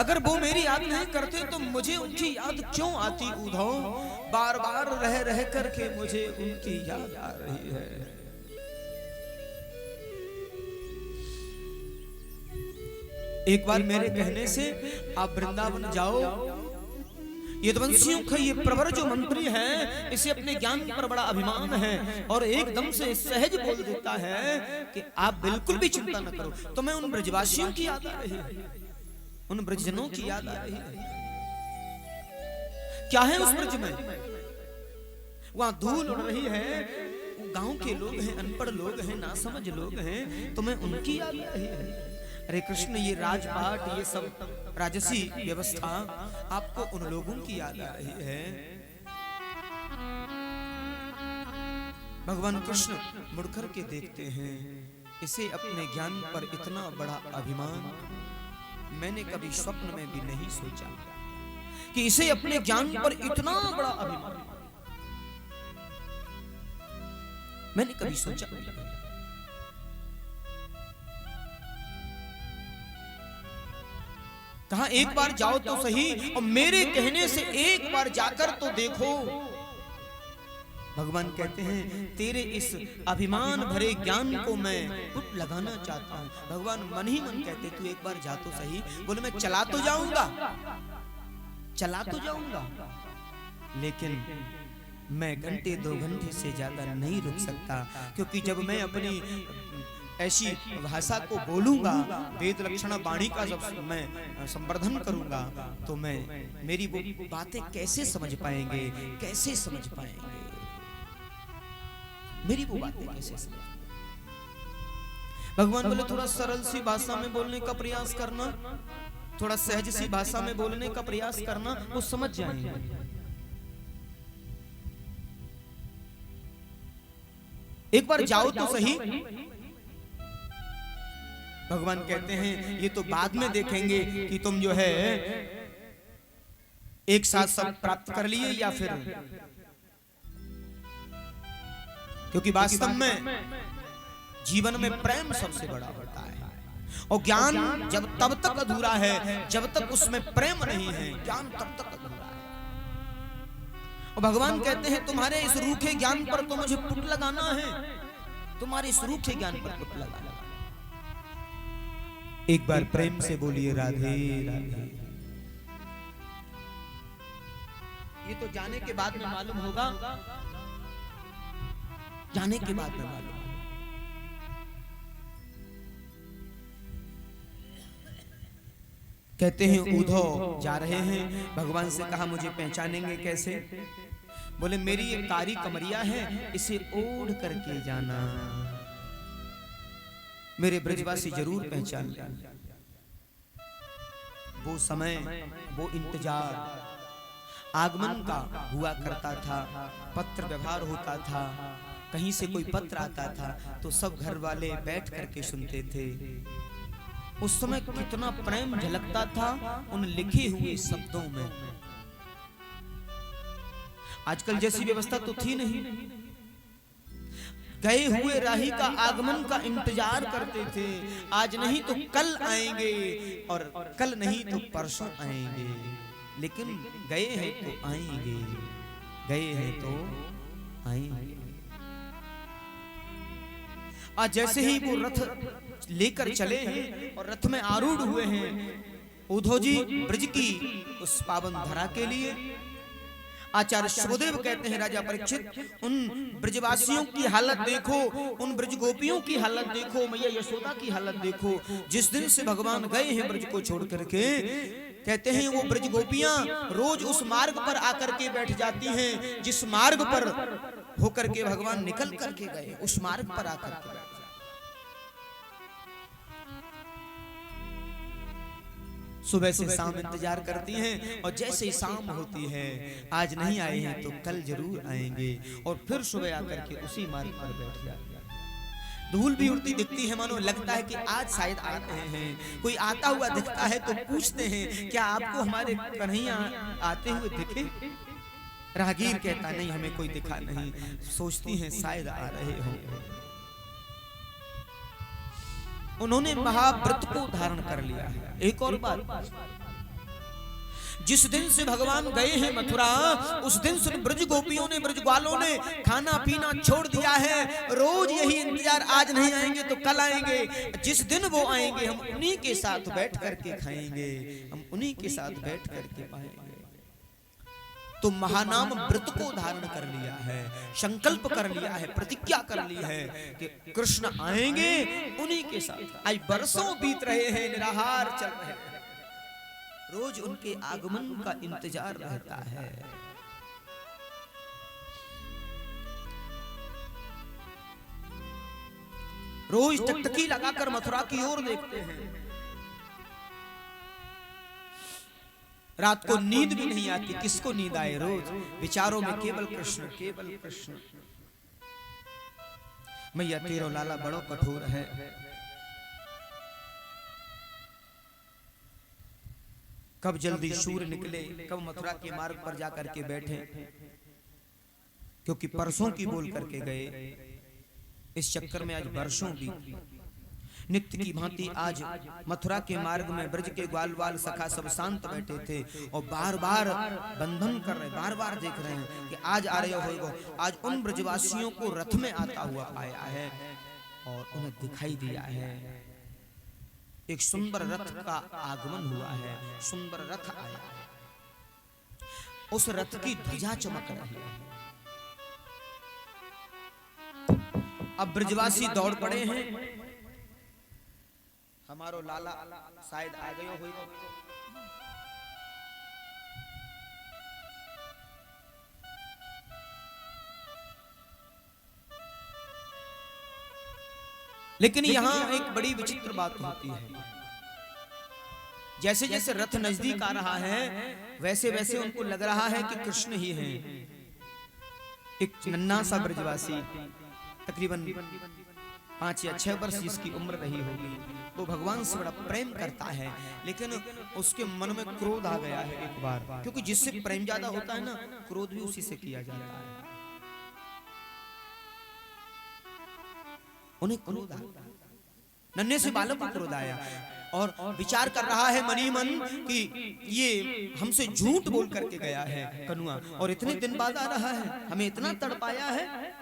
अगर वो मेरी याद नहीं करते तो मुझे उनकी याद क्यों आती उधो, बार बार रह रह करके मुझे उनकी याद आ रही है। एक बार मेरे कहने से आप वृंदावन जाओ, यदुवंशियों का ये प्रवर जो मंत्री है, इसे अपने ज्ञान पर बड़ा अभिमान है और एकदम से सहज बोल देता है कि आप बिल्कुल भी चिंता न करो। तो मैं उन ब्रजवासियों की याद आ रही है, उन ब्रजजनों की याद आ रही है। क्या है उस ब्रज में? वहां धूल उड़ रही है, गांव के लोग हैं, अनपढ़ लोग हैं, नासमझ लोग हैं, तो मैं उनकी याद आ रही है। अरे कृष्ण, ये राजपाट, ये सब राजसी व्यवस्था, आपको उन लोगों की याद आ रही है। भगवान कृष्ण मुड़कर के देखते हैं, इसे अपने ज्ञान पर इतना बड़ा अभिमान मैंने कभी स्वप्न में भी नहीं सोचा कि इसे अपने ज्ञान पर इतना बड़ा अभिमान मैंने कभी सोचा नहीं। कहा एक बार जाओ तो सही, और मेरे कहने से एक बार जाकर तो देखो। भगवान कहते हैं तेरे इस अभिमान भरे ज्ञान को मैं पुट लगाना चाहता हूं। भगवान मन ही मन कहते तू एक बार जा तो सही। बोले मैं चला तो जाऊंगा, चला तो जाऊंगा, लेकिन मैं घंटे 2 घंटे से ज्यादा नहीं रुक सकता, क्योंकि जब मैं अपनी ऐसी भाषा को बोलूंगा, वेद लक्षण वाणी का जब मैं संवर्धन करूंगा, तो मैं मेरी वो बातें कैसे समझ पाएंगे, कैसे समझ पाएंगे मेरी वो बातें कैसे समझ। भगवान बोले थोड़ा सरल सी भाषा में बोलने का प्रयास करना, थोड़ा सहज सी भाषा में बोलने का प्रयास करना, वो समझ जाएंगे। एक बार जाओ तो सही। भगवान कहते हैं ये तो बाद में देखेंगे कि तुम जो है एक साथ सब प्राप्त कर लिए या फिर, क्योंकि वास्तव में जीवन में प्रेम सबसे बड़ा होता है, और ज्ञान जब तब तक अधूरा है जब तक उसमें प्रेम नहीं है, ज्ञान तब तक अधूरा है। और भगवान कहते हैं तुम्हारे इस रूखे ज्ञान पर तो मुझे पुट लगाना है, तुम्हारे इस रूखे ज्ञान पर पुट लगाना। एक बार प्रेम से बोलिए राधे राधे। ये तो जाने के बाद में मालूम होगा, जाने के बाद में मालूम। कहते हैं उद्धव जा रहे हैं, भगवान से कहा मुझे पहचानेंगे कैसे? बोले मेरी एक कारी कमरिया है, इसे ओढ़ करके जाना, मेरे ब्रजवासी जरूर पहचान लेंगे। वो समय, वो इंतजार आगमन का हुआ करता था, पत्र व्यवहार होता था, कहीं से कोई पत्र आता था तो सब घर वाले बैठ करके सुनते थे। उस समय कितना प्रेम झलकता था उन लिखे हुए शब्दों में। आजकल जैसी व्यवस्था तो थी नहीं। गए हुए राही का आगमन का इंतजार करते थे, आज नहीं तो कल आएंगे और कल नहीं तो परसों आएंगे, लेकिन गए हैं तो आएंगे, गए हैं तो आएंगे। आज जैसे ही वो रथ लेकर चले हैं और रथ में आरूढ़ हुए हैं उद्धव जी ब्रज की उस पावन धरा के लिए, आचार्य श्रोदेव कहते हैं राजा परीक्षित उन ब्रजवासियों की हालत देखो, उन ब्रज गोपियों की हालत देखो, मैया यशोदा की हालत देखो। जिस दिन से भगवान गए हैं ब्रज को छोड़ करके, कहते हैं वो ब्रज गोपियां रोज उस मार्ग पर आकर के बैठ जाती हैं जिस मार्ग पर होकर के भगवान निकल करके गए, उस मार्ग पर आकर के बैठ जाती। सुबह से शाम इंतजार करती हैं और जैसे ही शाम होती है, आज नहीं आए हैं तो कल जरूर आएंगे, और फिर सुबह आकर के उसी मार्ग पर बैठ जाते हैं। धूल भी उड़ती दिखती है, मानो लगता है कि आज शायद आ रहे हैं। कोई आता हुआ दिखता है तो पूछते हैं, क्या आपको हमारे कन्हैया आते हुए दिखे? राहगीर कहता नहीं, हमें कोई दिखा नहीं। सोचती हैं शायद आ रहे हो। उन्होंने महाव्रत को धारण कर लिया है। एक और बात, जिस दिन से भगवान गए हैं मथुरा, उस दिन से ब्रज गोपियों ने, ब्रज ग्वालों ने खाना पीना छोड़ दिया है। रोज यही इंतजार, आज नहीं आएंगे तो कल आएंगे। जिस दिन वो आएंगे हम उन्हीं के साथ बैठ करके खाएंगे, हम उन्हीं के साथ बैठ करके पाएंगे। तो महानाम व्रत को धारण कर लिया है, संकल्प कर लिया है, प्रतिज्ञा कर ली है कि कृष्ण आएंगे उन्हीं के साथ। आज बरसों बीत रहे हैं, निराहार चल रहे हैं, रोज उनके आगमन का इंतजार रहता है। रोज टकटकी लगाकर मथुरा की ओर देखते हैं। रात को नींद भी नहीं आती। किसको नींद आए? रोज विचारों में केवल कृष्ण, केवल कृष्ण। मैया तेरो लाला बड़ो कठोर है। कब जल्दी सूर्य निकले, कब मथुरा के मार्ग पर जाकर के बैठे, क्योंकि परसों की बोल करके गए। इस चक्कर में आज वर्षों बीत। नित्य की भांति आज मथुरा के मार्ग में ब्रज के ग्वाल वाल सखा सब शांत बैठे थे और बार बार बंधन कर रहे, बार बार देख रहे हैं कि आज आ रहे होगा। आज उन ब्रजवासियों को रथ में आता हुआ पाया है और उन्हें दिखाई दिया है। एक सुंदर रथ का आगमन हुआ है, सुंदर रथ आया है, उस रथ की ध्वजा चमक रही है। अब ब्रजवासी दौड़ पड़े हैं, हमारो लाला शायद आ गयो होगा। लेकिन यहां एक बड़ी विचित्र बात होती है। जैसे जैसे रथ नजदीक आ रहा है, वैसे वैसे उनको लग रहा है कि कृष्ण ही हैं। एक नन्हा सा ब्रजवासी, तकरीबन 5 या 6 वर्ष जिसकी उम्र रही होगी, वो भगवान से बड़ा प्रेम करता है, लेकिन उसके मन में क्रोध आ गया है एक बार, क्योंकि जिससे प्रेम ज्यादा होता है ना, क्रोध भी उसी से किया जाता है। उन्हें क्रोध आया, नन्हे से बालक को क्रोध आया और विचार कर रहा है मनी मन कि ये हमसे झूठ बोल करके गया है कनुआ, और इतने दिन बाद आ रहा है, हमें इतना तड़पाया है।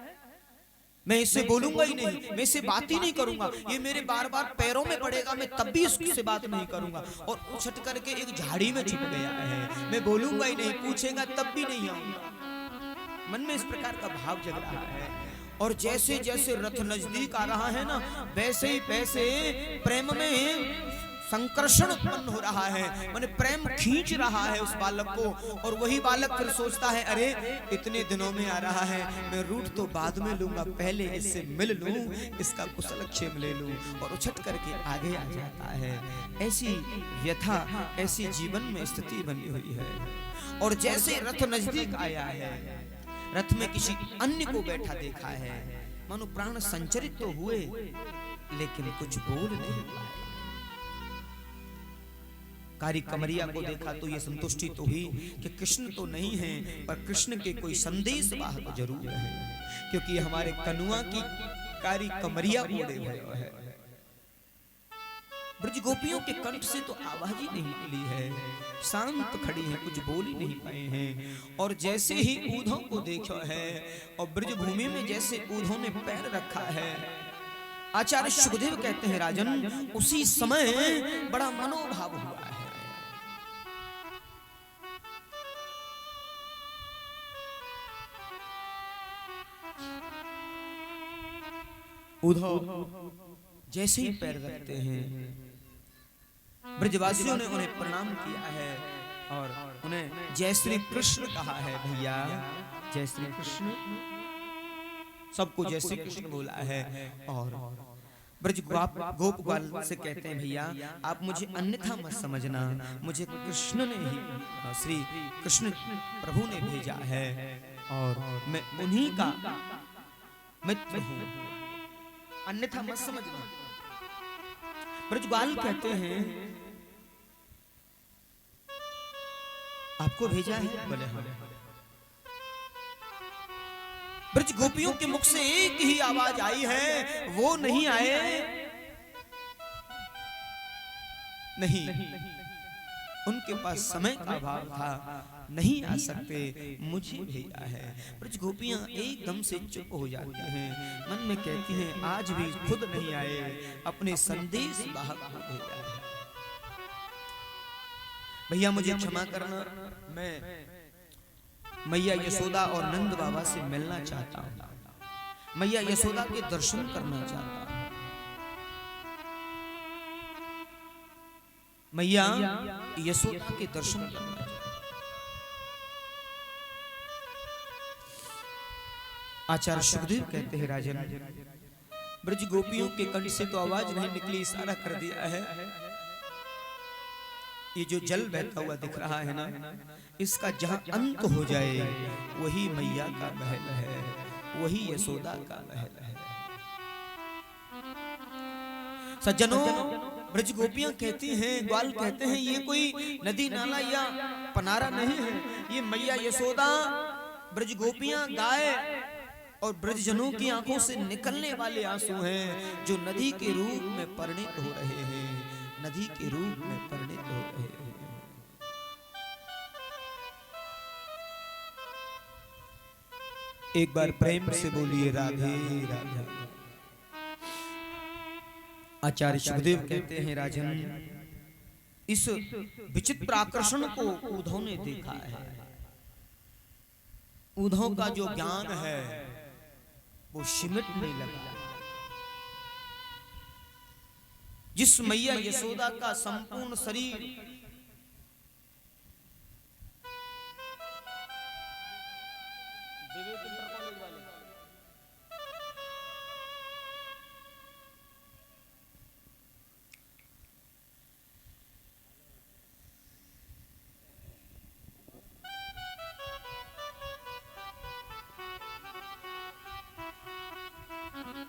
मैं इससे बोलूंगा ही नहीं, मैं इससे बात ही नहीं करूंगा। ये मेरे बार बार पैरों में पड़ेगा, मैं तब भी इससे बात नहीं करूंगा। और उछट करके एक झाड़ी में छुप गया है, मैं बोलूंगा ही नहीं, पूछेगा तब भी नहीं आऊंगा। मन में इस प्रकार का भाव जग रहा है। और जैसे जैसे रथ नजदीक आ रहा है ना, वैसे ही वैसे प्रेम में संकर्षण उत्पन्न हो रहा है, माने प्रेम खींच रहा है उस बालक को। और वही बालक फिर सोचता है, अरे इतने दिनों में आ रहा है, मैं रूठ तो बाद में लूंगा, पहले इससे मिल लूं, इसका कुशल क्षेम ले लूं, और उछट करके आगे आ जाता है। ऐसी व्यथा, ऐसी जीवन में स्थिति बनी हुई है। और जैसे रथ नजदीक आया है, रथ में किसी अन्य को बैठा देखा है, मानो प्राण संचरित तो हुए लेकिन कुछ बोल नहीं पाए। कारी कमरिया को देखा तो ये संतुष्टि तो हुई कि कृष्ण तो नहीं है, पर कृष्ण के कोई संदेश वाहक जरूर है, क्योंकि हमारे कनुआ की कारी कमरिया ओढ़े हुए है। ब्रज गोपियों के कंठ से तो आवाज ही नहीं निकली है, शांत खड़ी हैं, कुछ बोल ही नहीं पाए हैं। और जैसे ही ऊधों को देखा है और ब्रज भूमि में जैसे ऊधों ने पैर रखा है, आचार्य सुखदेव कहते हैं राजन, उसी समय बड़ा मनोभाव हुआ है। उद्धव जैसे ही पैर रखते हैं, ब्रजवासियों ने उन्हें प्रणाम किया है और उन्हें जय श्री कृष्ण कहा है। भैया जय श्री कृष्ण, सबको जय श्री कृष्ण बोला है। और ब्रज गोप ग्वाल से कहते हैं भैया आप मुझे अन्यथा मत समझना, मुझे कृष्ण ने ही श्री कृष्ण प्रभु ने भेजा है और मैं उन्हीं का मित्र हूं, अन्यथा मत समझना। ब्रज ग्वाल कहते हैं आपको भेजा है? बोले हाँ। ब्रज गोपियों के मुख से एक ही आवाज आई है, वो नहीं आए नहीं, उनके पास समय का अभाव था, नहीं आ सकते, मुझे भेजा है। ब्रज गोपियां एकदम से चुप हो जाती हैं, मन में कहती हैं आज भी खुद नहीं आए, अपने संदेश वाहक को भेजा है। भैया मुझे क्षमा करना, मैं मैया यशोदा और नंद बाबा से मिलना चाहता हूं, मैया यशोदा के दर्शन करना चाहता हूं। मैया यशोदा के दर्शन करना चाहता हूं। आचार्य सुखदेव कहते हैं राजन, ब्रज गोपियों के कंठ से तो आवाज नहीं निकली, इशारा कर दिया है। ये जो जल बहता हुआ दिख रहा है ना, इसका जहां अंत हो जाए वही मैया का महल है, वही यशोदा का महल है। सज्जनों, ब्रज गोपियां कहती हैं, ग्वाल कहते हैं ये कोई नदी नाला या पनारा नहीं है, ये मैया यशोदा ब्रज गोपियां गाय और ब्रजजनों की आंखों से निकलने वाले आंसू हैं जो नदी के रूप में परिणित हो रहे हैं, नदी के रूप में परिणित हो रहे हैं। एक बार प्रेम से बोलिए राधे राधे। आचार्य सुखदेव कहते हैं राजन, इस विचित्र आकर्षण को उद्धव ने देखा है। उद्धव का जो ज्ञान है वो सिमटने लगा। जिस मैया यशोदा का संपूर्ण शरीर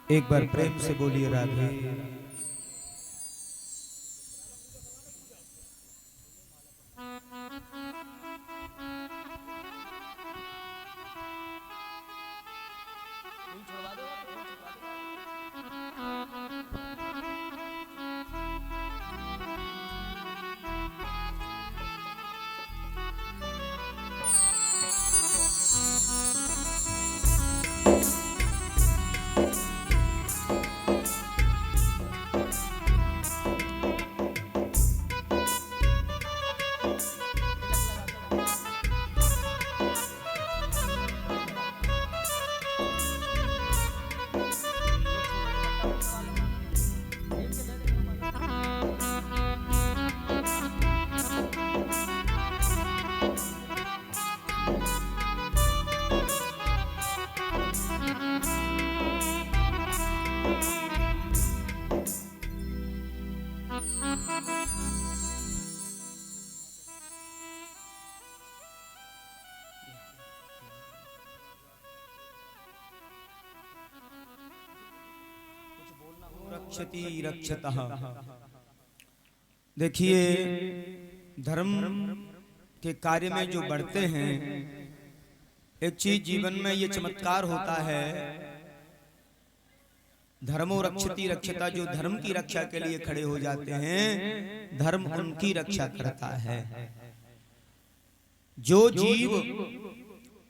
एक बार प्रेम से बोलिए राधे। रक्षति रक्षतः। देखिए, धर्म के कार्य में जो बढ़ते हैं, एक चीज जीवन में ये चमत्कार होता है, धर्मो रक्षति रक्षता, जो धर्म की रक्षा के लिए खड़े हो जाते हैं, धर्म उनकी रक्षा करता है। जो जीव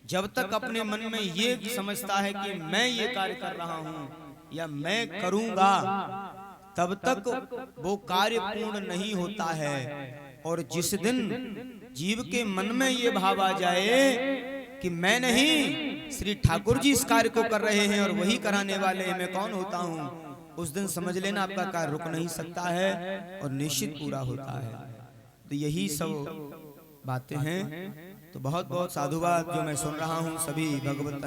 जब तक अपने मन में ये समझता है कि मैं ये कार्य कर रहा हूं या मैं करूंगा, तब तक वो कार्य पूर्ण नहीं होता है। और जिस दिन जीव के मन में ये भाव आ जाए कि मैं नहीं, श्री ठाकुर जी इस कार्य को कर रहे हैं और वही कराने वाले हैं, मैं कौन होता हूं, उस दिन समझ लेना आपका कार्य रुक नहीं सकता है और निश्चित पूरा होता है। तो यही सब बातें हैं। तो बहुत बहुत साधुवाद जो मैं सुन रहा हूं सभी भगवत